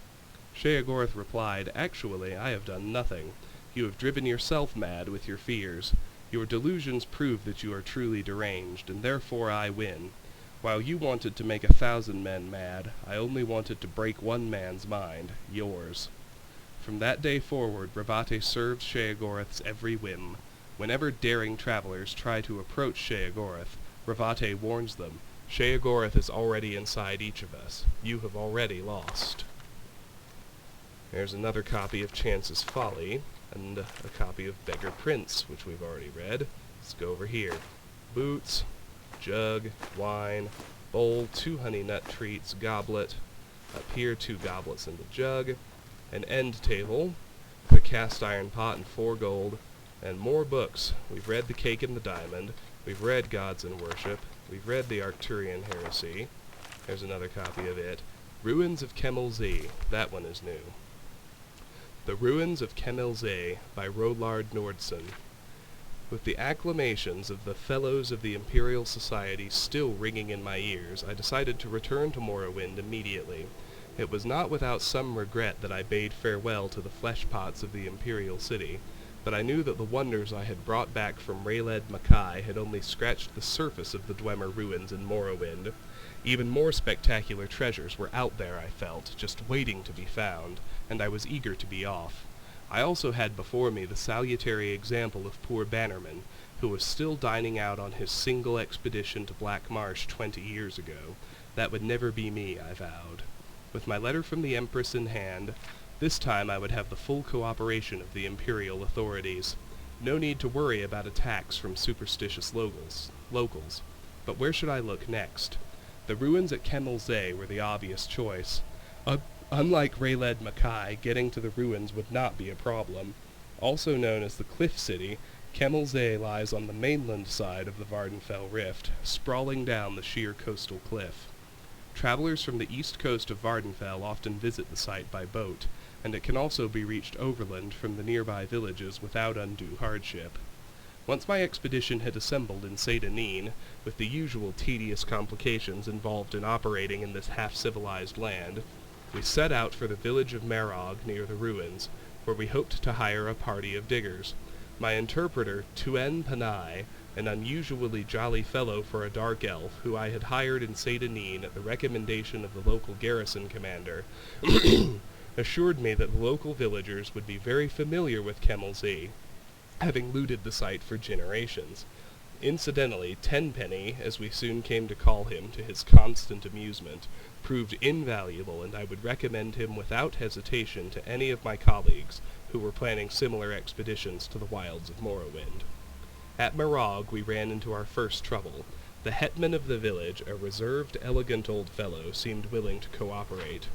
Sheogorath replied, "Actually, I have done nothing. You have driven yourself mad with your fears. Your delusions prove that you are truly deranged, and therefore I win. While you wanted to make 1,000 men mad, I only wanted to break one man's mind, yours." From that day forward, Ravate served Sheogorath's every whim. Whenever daring travelers try to approach Sheogorath, Ravate warns them, "Sheogorath is already inside each of us. You have already lost." There's another copy of Chance's Folly, and a copy of Beggar Prince, which we've already read. Let's go over here. Boots, jug, wine, bowl, 2 honey nut treats, goblet, up here 2 goblets and a jug, an end table, the cast iron pot and 4 gold, and more books. We've read The Cake and the Diamond, we've read Gods and Worship, we've read the Arcturian Heresy. There's another copy of it. Ruins of Kemmelzee, that one is new. The Ruins of Kemmelzee by Rollard Nordson. With the acclamations of the Fellows of the Imperial Society still ringing in my ears, I decided to return to Morrowind immediately. It was not without some regret that I bade farewell to the flesh pots of the Imperial City, but I knew that the wonders I had brought back from Raeled Mackay had only scratched the surface of the Dwemer ruins in Morrowind. Even more spectacular treasures were out there, I felt, just waiting to be found, and I was eager to be off. I also had before me the salutary example of poor Bannerman, who was still dining out on his single expedition to Black Marsh 20 years ago. That would never be me, I vowed. With my letter from the Empress in hand, this time I would have the full cooperation of the Imperial authorities. No need to worry about attacks from superstitious locals. But where should I look next? The ruins at Kemmelzee were the obvious choice. Unlike Raeled Mackay, getting to the ruins would not be a problem. Also known as the Cliff City, Kemmelzee lies on the mainland side of the Vardenfell Rift, sprawling down the sheer coastal cliff. Travelers from the east coast of Vardenfell often visit the site by boat, and it can also be reached overland from the nearby villages without undue hardship. Once my expedition had assembled in Seyda-Neen, with the usual tedious complications involved in operating in this half-civilized land, we set out for the village of Marog near the ruins, where we hoped to hire a party of diggers. My interpreter, Tuen Panai, an unusually jolly fellow for a dark elf, who I had hired in Seyda-Neen at the recommendation of the local garrison commander, assured me that the local villagers would be very familiar with Kemmelzee, having looted the site for generations. Incidentally, Tenpenny, as we soon came to call him to his constant amusement, proved invaluable, and I would recommend him without hesitation to any of my colleagues who were planning similar expeditions to the wilds of Morrowind. At Marog we ran into our first trouble. The hetman of the village, a reserved, elegant old fellow, seemed willing to cooperate,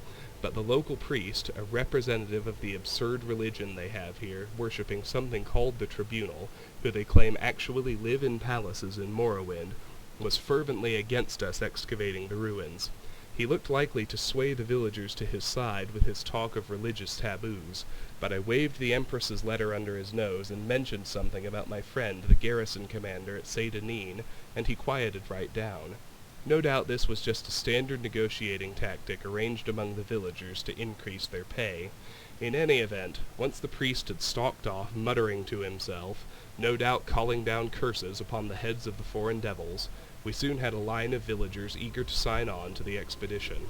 but the local priest, a representative of the absurd religion they have here, worshipping something called the Tribunal, who they claim actually live in palaces in Morrowind, was fervently against us excavating the ruins. He looked likely to sway the villagers to his side with his talk of religious taboos, but I waved the Empress's letter under his nose and mentioned something about my friend, the garrison commander at Seyda-Neen, and he quieted right down. No doubt this was just a standard negotiating tactic arranged among the villagers to increase their pay. In any event, once the priest had stalked off, muttering to himself, no doubt calling down curses upon the heads of the foreign devils, we soon had a line of villagers eager to sign on to the expedition.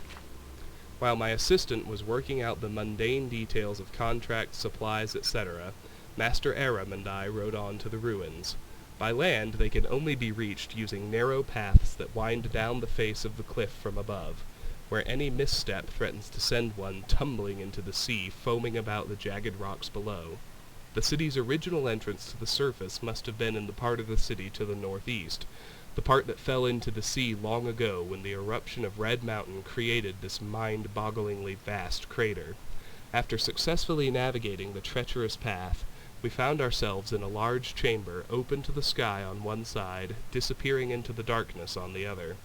While my assistant was working out the mundane details of contracts, supplies, etc., Master Aram and I rode on to the ruins. By land they can only be reached using narrow paths that wind down the face of the cliff from above, where any misstep threatens to send one tumbling into the sea foaming about the jagged rocks below. The city's original entrance to the surface must have been in the part of the city to the northeast, the part that fell into the sea long ago when the eruption of Red Mountain created this mind-bogglingly vast crater. After successfully navigating the treacherous path, we found ourselves in a large chamber open to the sky on one side, disappearing into the darkness on the other.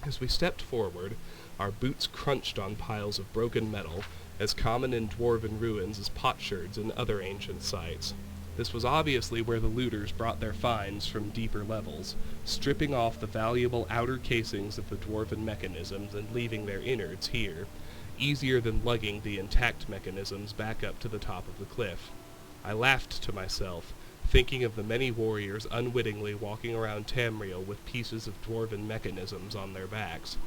As we stepped forward, our boots crunched on piles of broken metal, as common in dwarven ruins as potsherds and other ancient sites. This was obviously where the looters brought their finds from deeper levels, stripping off the valuable outer casings of the dwarven mechanisms and leaving their innards here, easier than lugging the intact mechanisms back up to the top of the cliff. I laughed to myself, thinking of the many warriors unwittingly walking around Tamriel with pieces of dwarven mechanisms on their backs.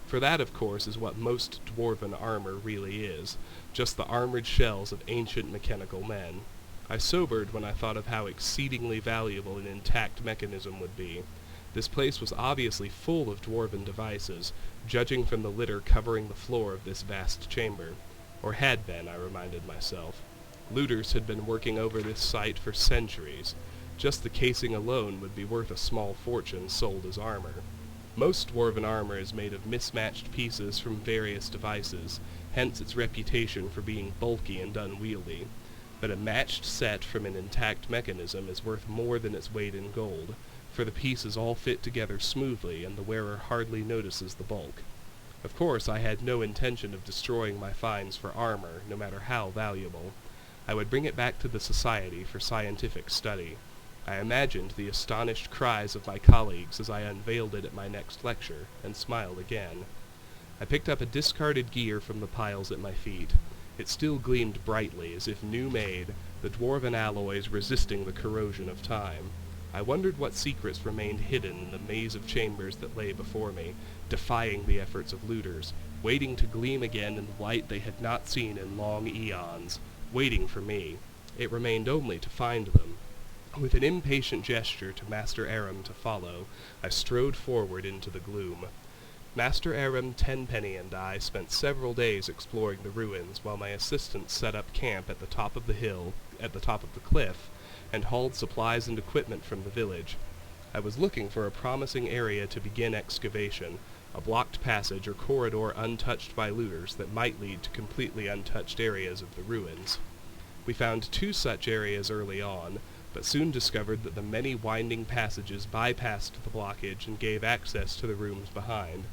For that, of course, is what most dwarven armor really is, just the armored shells of ancient mechanical men. I sobered when I thought of how exceedingly valuable an intact mechanism would be. This place was obviously full of dwarven devices, judging from the litter covering the floor of this vast chamber. Or had been, I reminded myself. Looters had been working over this site for centuries. Just the casing alone would be worth a small fortune sold as armor. Most dwarven armor is made of mismatched pieces from various devices, hence its reputation for being bulky and unwieldy. But a matched set from an intact mechanism is worth more than its weight in gold, for the pieces all fit together smoothly and the wearer hardly notices the bulk. Of course, I had no intention of destroying my finds for armor, no matter how valuable. I would bring it back to the Society for scientific study. I imagined the astonished cries of my colleagues as I unveiled it at my next lecture, and smiled again. I picked up a discarded gear from the piles at my feet. It still gleamed brightly, as if new-made, the dwarven alloys resisting the corrosion of time. I wondered what secrets remained hidden in the maze of chambers that lay before me, defying the efforts of looters, waiting to gleam again in the light they had not seen in long eons, waiting for me. It remained only to find them. With an impatient gesture to Master Aram to follow, I strode forward into the gloom. Master Aram, Tenpenny, and I spent several days exploring the ruins, while my assistant set up camp at the top of the hill, at the top of the cliff, and hauled supplies and equipment from the village. I was looking for a promising area to begin excavation, a blocked passage or corridor untouched by looters that might lead to completely untouched areas of the ruins. We found 2 such areas early on, but soon discovered that the many winding passages bypassed the blockage and gave access to the rooms behind.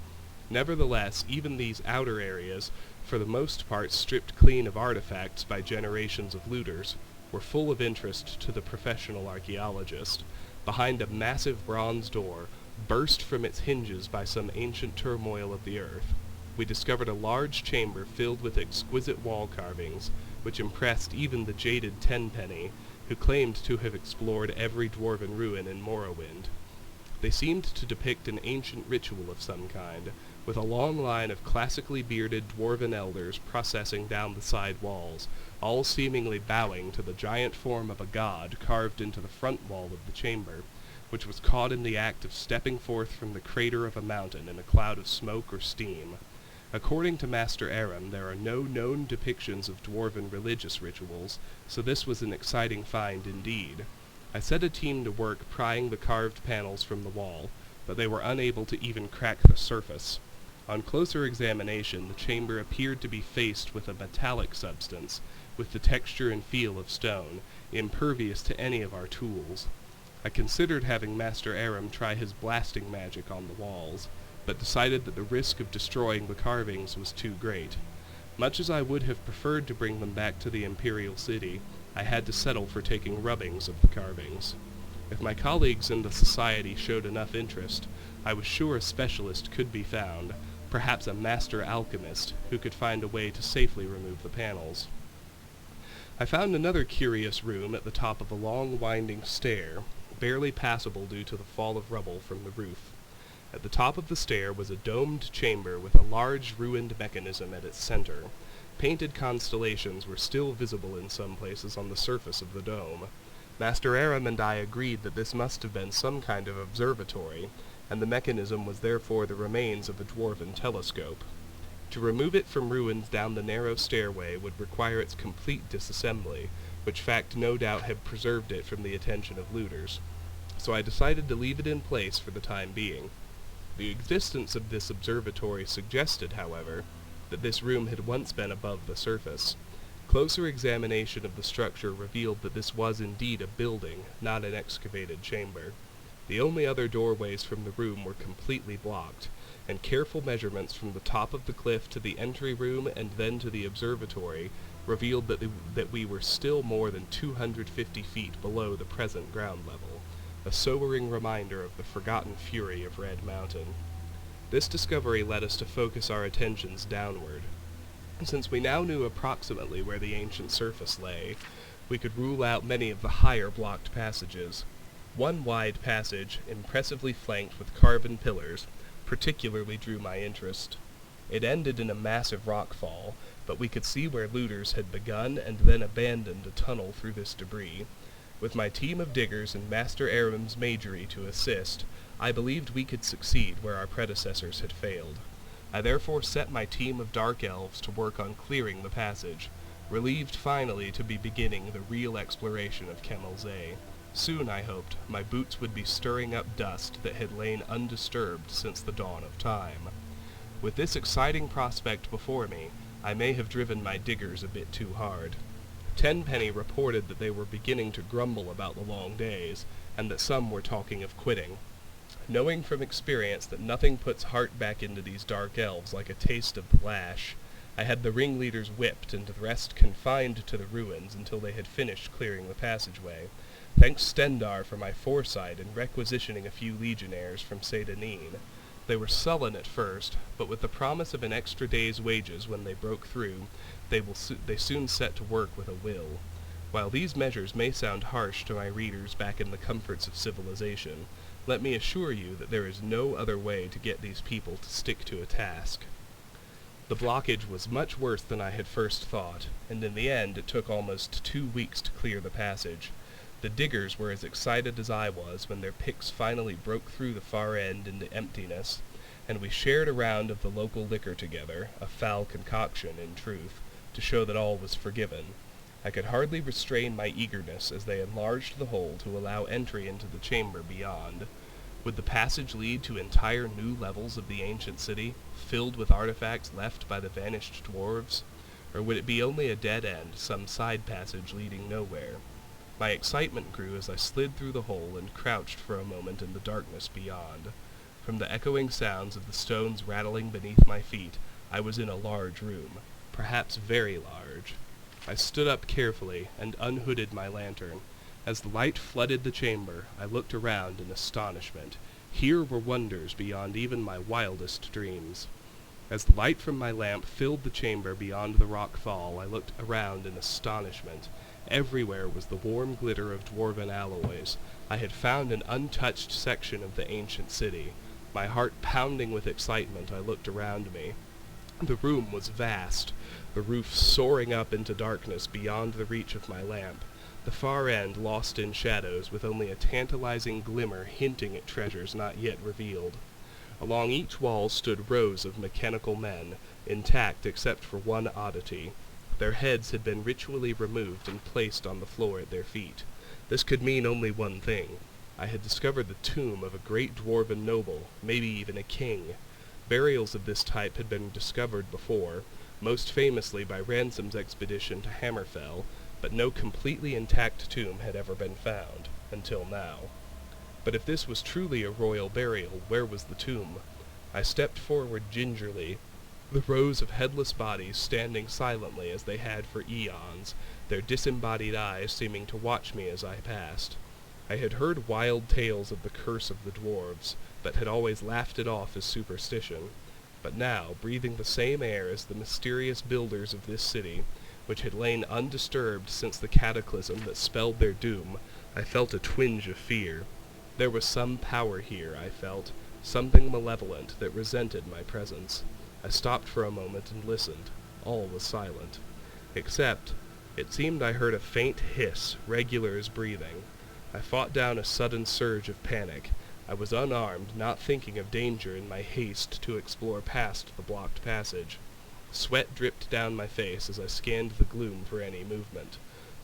Nevertheless, even these outer areas, for the most part stripped clean of artifacts by generations of looters, were full of interest to the professional archaeologist. Behind a massive bronze door, burst from its hinges by some ancient turmoil of the earth, we discovered a large chamber filled with exquisite wall carvings, which impressed even the jaded Tenpenny, who claimed to have explored every dwarven ruin in Morrowind. They seemed to depict an ancient ritual of some kind, with a long line of classically bearded dwarven elders processing down the side walls, all seemingly bowing to the giant form of a god carved into the front wall of the chamber, which was caught in the act of stepping forth from the crater of a mountain in a cloud of smoke or steam. According to Master Aram, there are no known depictions of dwarven religious rituals, so this was an exciting find indeed. I set a team to work prying the carved panels from the wall, but they were unable to even crack the surface. On closer examination, the chamber appeared to be faced with a metallic substance, with the texture and feel of stone, impervious to any of our tools. I considered having Master Aram try his blasting magic on the walls, but decided that the risk of destroying the carvings was too great. Much as I would have preferred to bring them back to the Imperial City, I had to settle for taking rubbings of the carvings. If my colleagues in the Society showed enough interest, I was sure a specialist could be found, perhaps a master alchemist, who could find a way to safely remove the panels. I found another curious room at the top of a long winding stair, barely passable due to the fall of rubble from the roof. At the top of the stair was a domed chamber with a large ruined mechanism at its center. Painted constellations were still visible in some places on the surface of the dome. Master Aram and I agreed that this must have been some kind of observatory, and the mechanism was therefore the remains of a dwarven telescope. To remove it from ruins down the narrow stairway would require its complete disassembly, which fact no doubt had preserved it from the attention of looters. So I decided to leave it in place for the time being. The existence of this observatory suggested, however, that this room had once been above the surface. Closer examination of the structure revealed that this was indeed a building, not an excavated chamber. The only other doorways from the room were completely blocked, and careful measurements from the top of the cliff to the entry room and then to the observatory revealed that we were still more than 250 feet below the present ground level, a sobering reminder of the forgotten fury of Red Mountain. This discovery led us to focus our attentions downward. Since we now knew approximately where the ancient surface lay, we could rule out many of the higher blocked passages. One wide passage, impressively flanked with carven pillars, particularly drew my interest. It ended in a massive rockfall, but we could see where looters had begun and then abandoned a tunnel through this debris. With my team of diggers and Master Aram's magery to assist, I believed we could succeed where our predecessors had failed. I therefore set my team of dark elves to work on clearing the passage, relieved finally to be beginning the real exploration of Kemalzay. Soon, I hoped, my boots would be stirring up dust that had lain undisturbed since the dawn of time. With this exciting prospect before me, I may have driven my diggers a bit too hard. Tenpenny reported that they were beginning to grumble about the long days, and that some were talking of quitting. Knowing from experience that nothing puts heart back into these dark elves like a taste of the lash, I had the ringleaders whipped and the rest confined to the ruins until they had finished clearing the passageway. Thanks Stendar for my foresight in requisitioning a few legionnaires from Sedanine. They were sullen at first, but with the promise of an extra day's wages when they broke through, they soon set to work with a will. While these measures may sound harsh to my readers back in the comforts of civilization, let me assure you that there is no other way to get these people to stick to a task. The blockage was much worse than I had first thought, and in the end it took almost 2 weeks to clear the passage. The diggers were as excited as I was when their picks finally broke through the far end into emptiness, and we shared a round of the local liquor together, a foul concoction, in truth, to show that all was forgiven. I could hardly restrain my eagerness as they enlarged the hole to allow entry into the chamber beyond. Would the passage lead to entire new levels of the ancient city, filled with artifacts left by the vanished dwarves? Or would it be only a dead end, some side passage leading nowhere? My excitement grew as I slid through the hole and crouched for a moment in the darkness beyond. From the echoing sounds of the stones rattling beneath my feet, I was in a large room, perhaps very large. I stood up carefully and unhooded my lantern. As the light flooded the chamber, I looked around in astonishment. Here were wonders beyond even my wildest dreams. As the light from my lamp filled the chamber beyond the rock fall, I looked around in astonishment. Everywhere was the warm glitter of dwarven alloys. I had found an untouched section of the ancient city. My heart pounding with excitement, I looked around me. The room was vast, the roof soaring up into darkness beyond the reach of my lamp, the far end lost in shadows with only a tantalizing glimmer hinting at treasures not yet revealed. Along each wall stood rows of mechanical men, intact except for one oddity. Their heads had been ritually removed and placed on the floor at their feet. This could mean only one thing. I had discovered the tomb of a great dwarven noble, maybe even a king. Burials of this type had been discovered before, most famously by Ransom's expedition to Hammerfell, but no completely intact tomb had ever been found, until now. But if this was truly a royal burial, where was the tomb? I stepped forward gingerly, the rows of headless bodies standing silently as they had for eons, their disembodied eyes seeming to watch me as I passed. I had heard wild tales of the curse of the dwarves, but had always laughed it off as superstition. But now, breathing the same air as the mysterious builders of this city, which had lain undisturbed since the cataclysm that spelled their doom, I felt a twinge of fear. There was some power here, I felt, something malevolent that resented my presence. I stopped for a moment and listened. All was silent. Except, it seemed I heard a faint hiss, regular as breathing. I fought down a sudden surge of panic. I was unarmed, not thinking of danger in my haste to explore past the blocked passage. Sweat dripped down my face as I scanned the gloom for any movement.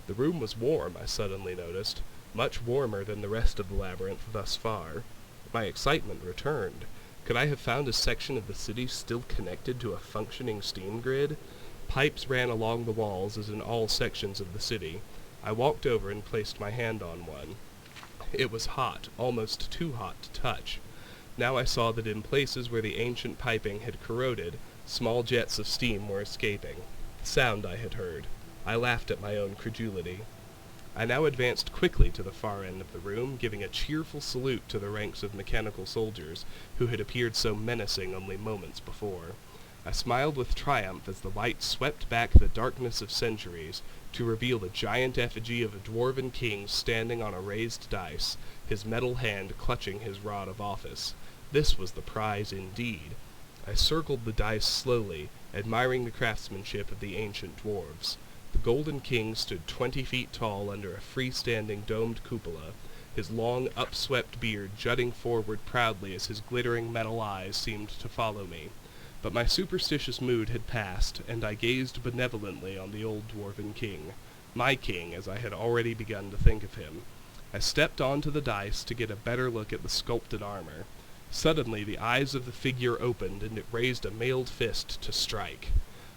The room was warm, I suddenly noticed, much warmer than the rest of the labyrinth thus far. My excitement returned. Could I have found a section of the city still connected to a functioning steam grid? Pipes ran along the walls as in all sections of the city. I walked over and placed my hand on one. It was hot, almost too hot to touch. Now I saw that in places where the ancient piping had corroded, small jets of steam were escaping. The sound I had heard. I laughed at my own credulity. I now advanced quickly to the far end of the room, giving a cheerful salute to the ranks of mechanical soldiers, who had appeared so menacing only moments before. I smiled with triumph as the light swept back the darkness of centuries, to reveal the giant effigy of a dwarven king standing on a raised dais, his metal hand clutching his rod of office. This was the prize indeed. I circled the dice slowly, admiring the craftsmanship of the ancient dwarves. The golden king stood 20 feet tall under a freestanding domed cupola, his long, upswept beard jutting forward proudly as his glittering metal eyes seemed to follow me. But my superstitious mood had passed, and I gazed benevolently on the old dwarven king. My king, as I had already begun to think of him. I stepped onto the dice to get a better look at the sculpted armor. Suddenly the eyes of the figure opened, and it raised a mailed fist to strike.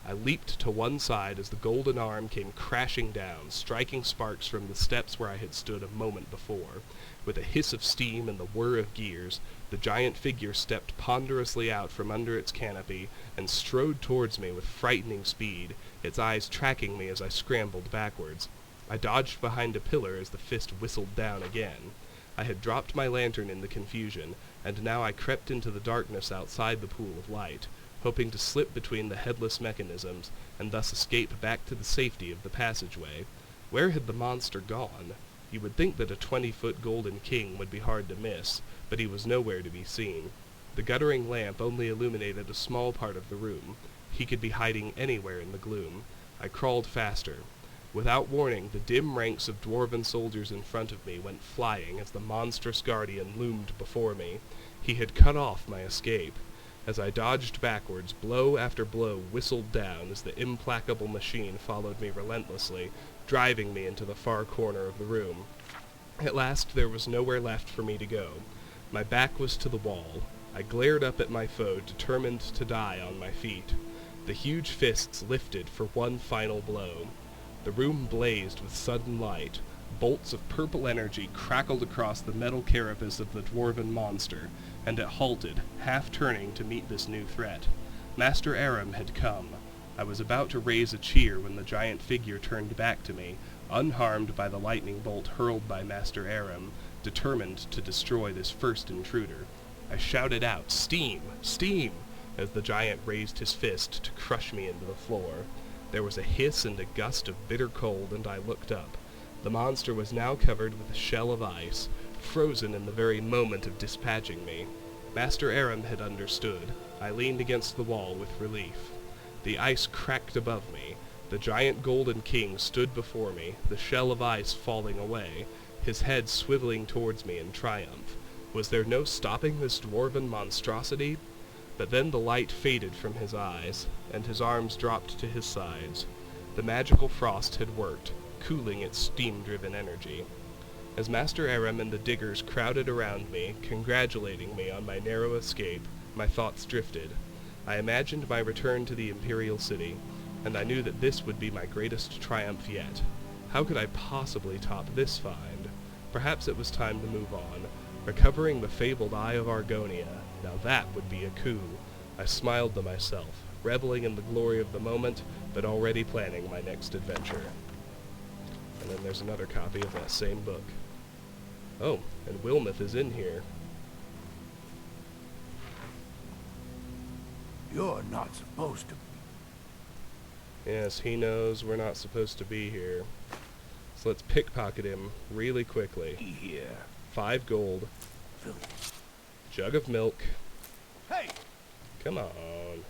I leaped to one side as the golden arm came crashing down, striking sparks from the steps where I had stood a moment before. With a hiss of steam and the whir of gears, the giant figure stepped ponderously out from under its canopy and strode towards me with frightening speed, its eyes tracking me as I scrambled backwards. I dodged behind a pillar as the fist whistled down again. I had dropped my lantern in the confusion, and now I crept into the darkness outside the pool of light, hoping to slip between the headless mechanisms and thus escape back to the safety of the passageway. Where had the monster gone? You would think that a 20-foot golden king would be hard to miss, but he was nowhere to be seen. The guttering lamp only illuminated a small part of the room. He could be hiding anywhere in the gloom. I crawled faster. Without warning, the dim ranks of dwarven soldiers in front of me went flying as the monstrous guardian loomed before me. He had cut off my escape. As I dodged backwards, blow after blow whistled down as the implacable machine followed me relentlessly, driving me into the far corner of the room. At last there was nowhere left for me to go. My back was to the wall. I glared up at my foe, determined to die on my feet. The huge fists lifted for one final blow. The room blazed with sudden light. Bolts of purple energy crackled across the metal carapace of the dwarven monster, and it halted, half-turning to meet this new threat. Master Aram had come. I was about to raise a cheer when the giant figure turned back to me, unharmed by the lightning bolt hurled by Master Aram, determined to destroy this first intruder. I shouted out, "Steam! Steam!" as the giant raised his fist to crush me into the floor. There was a hiss and a gust of bitter cold, and I looked up. The monster was now covered with a shell of ice, frozen in the very moment of dispatching me. Master Aram had understood. I leaned against the wall with relief. The ice cracked above me. The giant golden king stood before me, the shell of ice falling away, his head swiveling towards me in triumph. Was there no stopping this dwarven monstrosity? But then the light faded from his eyes, and his arms dropped to his sides. The magical frost had worked, cooling its steam-driven energy. As Master Aram and the diggers crowded around me, congratulating me on my narrow escape, my thoughts drifted. I imagined my return to the Imperial City, and I knew that this would be my greatest triumph yet. How could I possibly top this find? Perhaps it was time to move on. Recovering the fabled Eye of Argonia, now that would be a coup. I smiled to myself, reveling in the glory of the moment, but already planning my next adventure. And then there's another copy of that same book. Oh, and Wilmeth is in here. You're not supposed to. Yes, he knows we're not supposed to be here. So let's pickpocket him really quickly. Here. 5 gold. Jug of milk. Hey! Come on.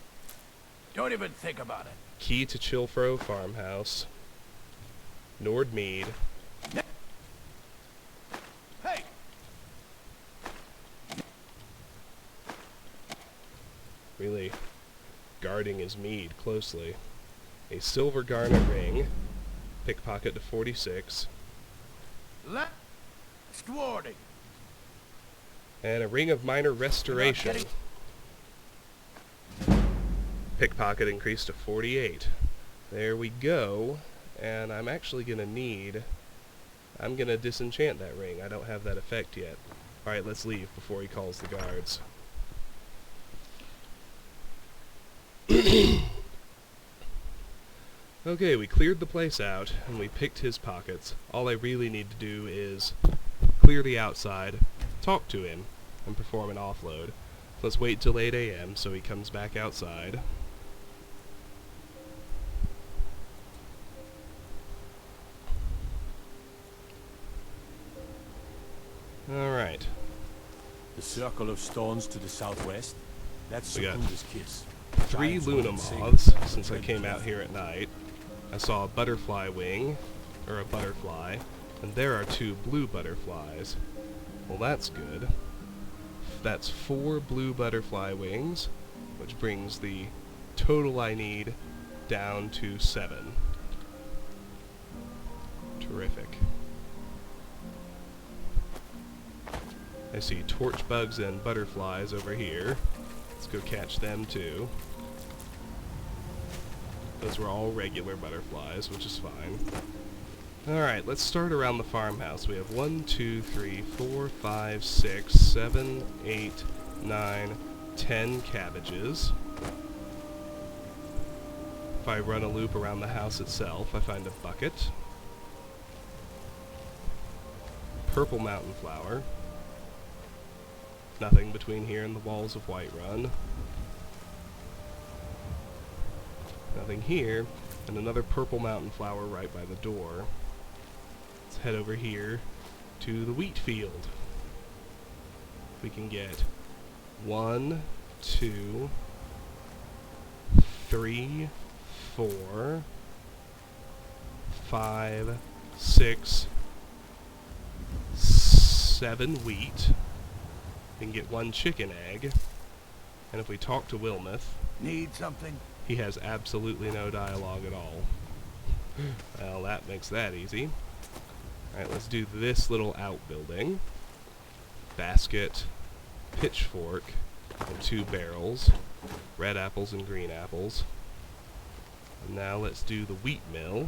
Don't even think about it. Key to Chillfurrow Farmhouse. Nordmead. Hey! Really guarding his mead closely. A silver garnet ring. Pickpocket to 46. Last warning. And a ring of minor restoration. Pickpocket increased to 48. There we go. And I'm actually going to need... I'm going to disenchant that ring. I don't have that effect yet. Alright, let's leave before he calls the guards. Okay, we cleared the place out, and we picked his pockets. All I really need to do is clear the outside, talk to him, and perform an offload. Let's wait till 8 a.m. so he comes back outside. Alright. The circle of stones to the southwest. That's We got Secunda's kiss. 3 Giants Luna won't sing. moths since I came out here at night. I saw a butterfly wing, or a butterfly, and there are 2 blue butterflies. Well, that's good. That's 4 blue butterfly wings, which brings the total I need down to 7. Terrific. I see torch bugs and butterflies over here. Let's go catch them too. Those were all regular butterflies, which is fine. Alright, let's start around the farmhouse. We have 1, 2, 3, 4, 5, 6, 7, 8, 9, 10 cabbages. If I run a loop around the house itself, I find a bucket. Purple mountain flower. Nothing between here and the walls of Whiterun. Nothing here, and another purple mountain flower right by the door. Let's head over here to the wheat field. We can get 1, 2, 3, 4, 5, 6, 7 wheat. We can get 1 chicken egg. And if we talk to Wilmeth, Need something? he has absolutely no dialogue at all. Well, that makes that easy. Alright, let's do this little outbuilding. Basket, pitchfork, and 2 barrels. Red apples and green apples. And now let's do the wheat mill.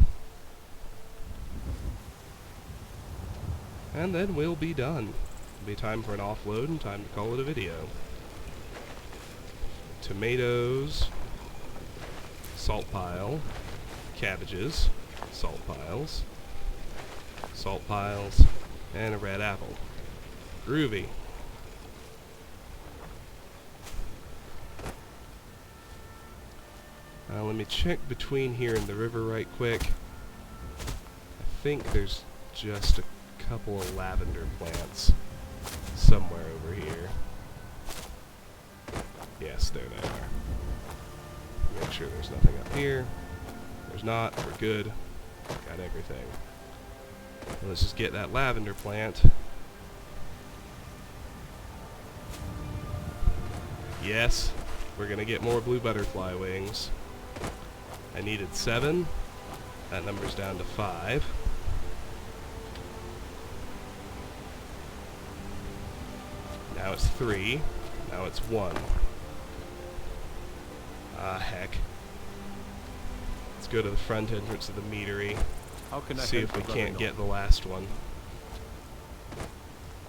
And then we'll be done. It'll be time for an offload and time to call it a video. Tomatoes, salt pile, cabbages, salt piles, and a red apple. Groovy. Let me check between here and the river right quick. I think there's just a couple of lavender plants somewhere over here. Yes, there they are. Make sure there's nothing up here. There's not. We're good. Got everything. Let's just get that lavender plant. Yes, we're gonna get more blue butterfly wings. I needed 7. That number's down to 5. Now it's 3. Now it's 1. Ah, heck. Let's go to the front entrance of the meadery. How can I See help if we you, can't brother? get the last one.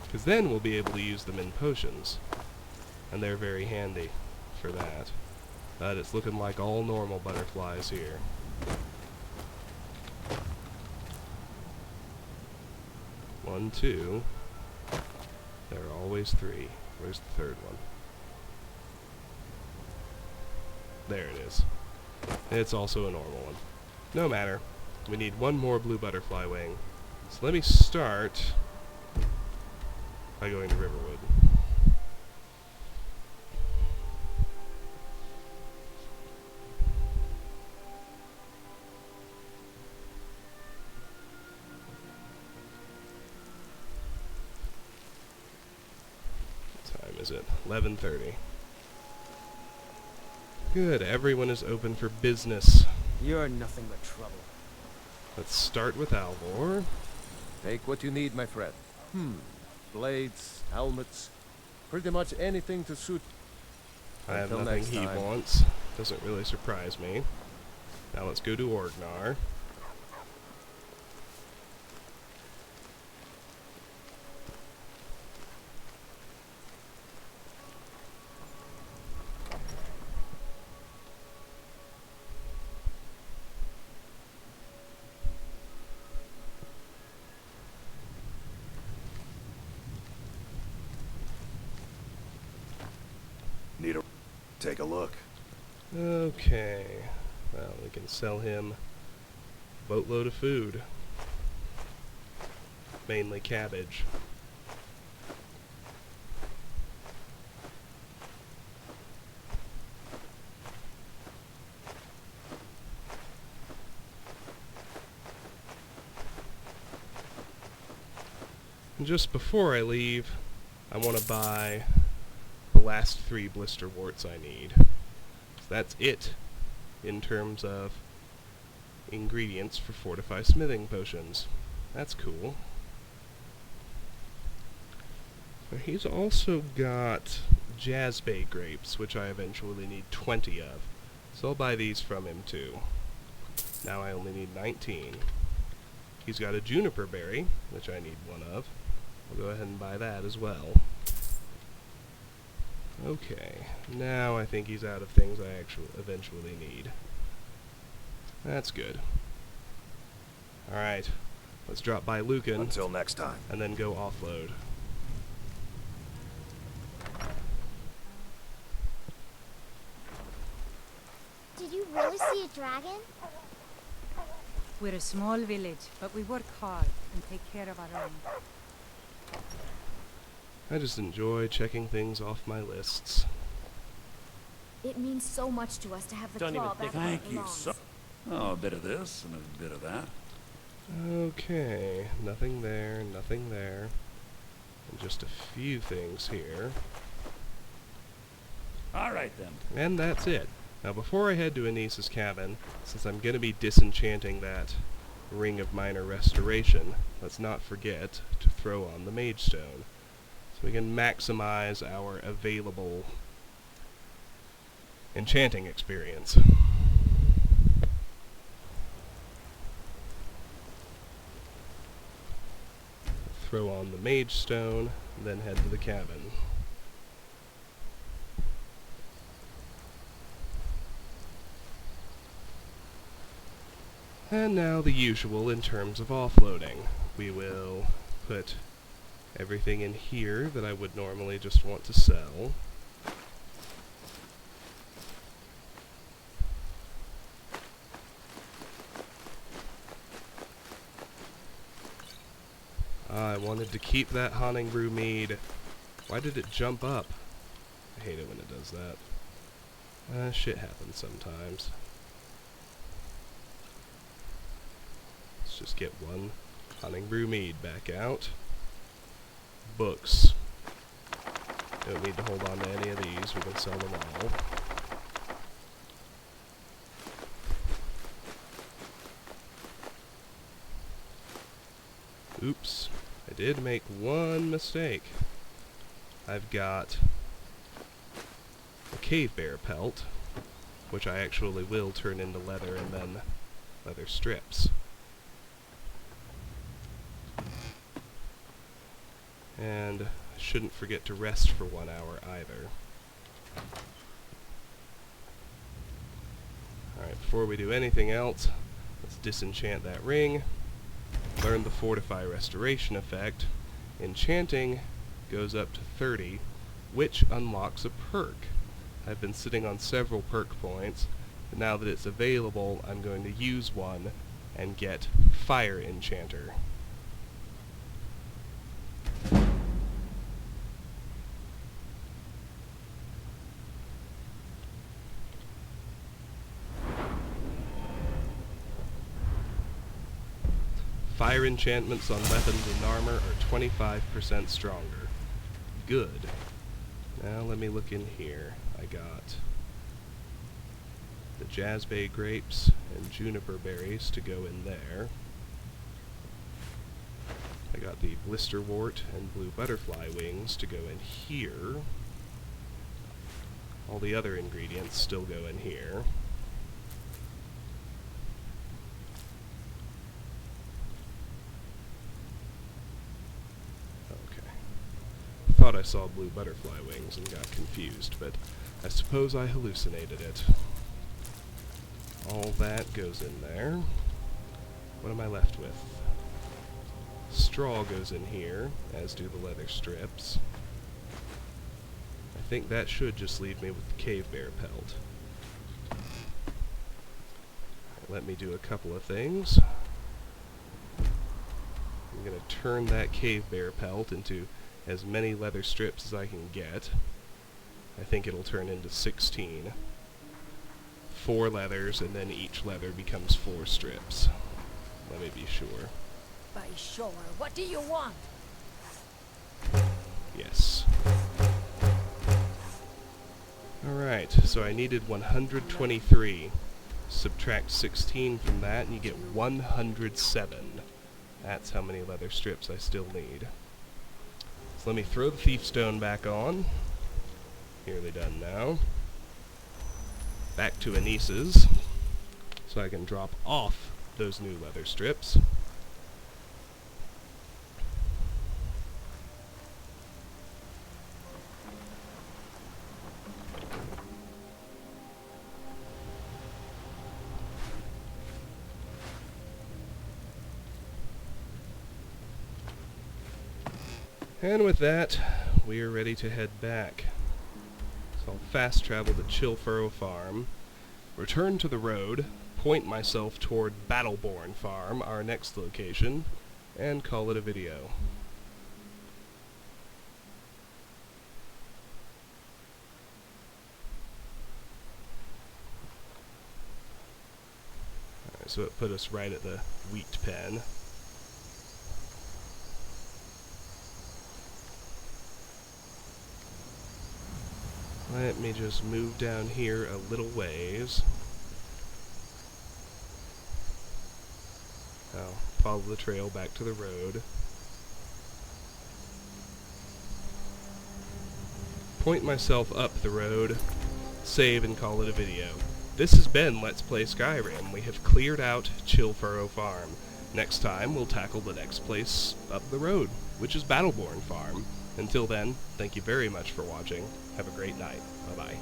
Because then we'll be able to use them in potions. And they're very handy for that. But it's looking like all normal butterflies here. One, 2. There are always 3. Where's the third one? There it is. It's also a normal one. No matter. We need one more blue butterfly wing. So let me start by going to Riverwood. What time is it? 11:30. Good, everyone is open for business. You're nothing but trouble. Let's start with Alvor. Take what you need, my friend. Blades, helmets, pretty much anything to suit. I have Until nothing next he time. wants. Doesn't really surprise me. Now let's go to Orgnar. Need a... Take a look. Okay. Well, we can sell him a boatload of food. Mainly cabbage. And just before I leave, I want to buy the last 3 blister warts I need. So that's it in terms of ingredients for fortify smithing potions. That's cool. But he's also got jazzbay grapes, which I eventually need 20 of. So I'll buy these from him too. Now I only need 19. He's got a juniper berry, which I need 1 of. I'll go ahead and buy that as well. Okay, now I think he's out of things I actually eventually need. That's good. Alright, let's drop by Lucan Until next time. and then go offload. Did you really see a dragon? We're a small village, but we work hard and take care of our own. I just enjoy checking things off my lists. It means so much to us to have the Don't claw even think- back where it Thank you, belongs. so. Oh, a bit of this and a bit of that. Okay, nothing there, nothing there. And just a few things here. All right, then. And that's it. Now before I head to Anissa's cabin, since I'm going to be disenchanting that Ring of Minor Restoration, let's not forget to throw on the Mage Stone, so we can maximize our available enchanting experience. Throw on the Mage Stone, then head to the cabin. And now the usual in terms of offloading. We will put everything in here that I would normally just want to sell. I wanted to keep that Haunting Brew mead. Why did it jump up? I hate it when it does that. Shit happens sometimes. Let's just get 1 Haunting Brew mead back out. Books. Don't need to hold on to any of these, we can sell them all. Oops, I did make 1 mistake. I've got a cave bear pelt, which I actually will turn into leather and then leather strips. And I shouldn't forget to rest for 1 hour either. Alright, before we do anything else, let's disenchant that ring. Learn the Fortify Restoration effect. Enchanting goes up to 30, which unlocks a perk. I've been sitting on several perk points, But now that it's available, I'm going to use one and get Fire Enchanter. Fire enchantments on weapons and armor are 25% stronger. Good. Now let me look in here. I got the Jazzbay grapes and juniper berries to go in there. I got the blisterwort and blue butterfly wings to go in here. All the other ingredients still go in here. Thought I saw blue butterfly wings and got confused, but I suppose I hallucinated it. All that goes in there. What am I left with? Straw goes in here, as do the leather strips. I think that should just leave me with the cave bear pelt. Let me do a couple of things. I'm going to turn that cave bear pelt into as many leather strips as I can get. I think it'll turn into 16. 4 leathers, and then each leather becomes 4 strips. Let me be sure. By sure, what do you want? Yes. Alright, so I needed 123. Subtract 16 from that, and you get 107. That's how many leather strips I still need. So let me throw the thief stone back on. Nearly done now. Back to Anis's, so I can drop off those new leather strips. And with that, we are ready to head back. So I'll fast travel to Chillfurrow Farm, return to the road, point myself toward Battleborn Farm, our next location, and call it a video. Alright, so it put us right at the wheat pen. Let me just move down here a little ways. I'll follow the trail back to the road. Point myself up the road, save and call it a video. This has been Let's Play Skyrim. We have cleared out Chillfurrow Farm. Next time, we'll tackle the next place up the road, which is Battleborn Farm. Until then, thank you very much for watching. Have a great night. Bye-bye.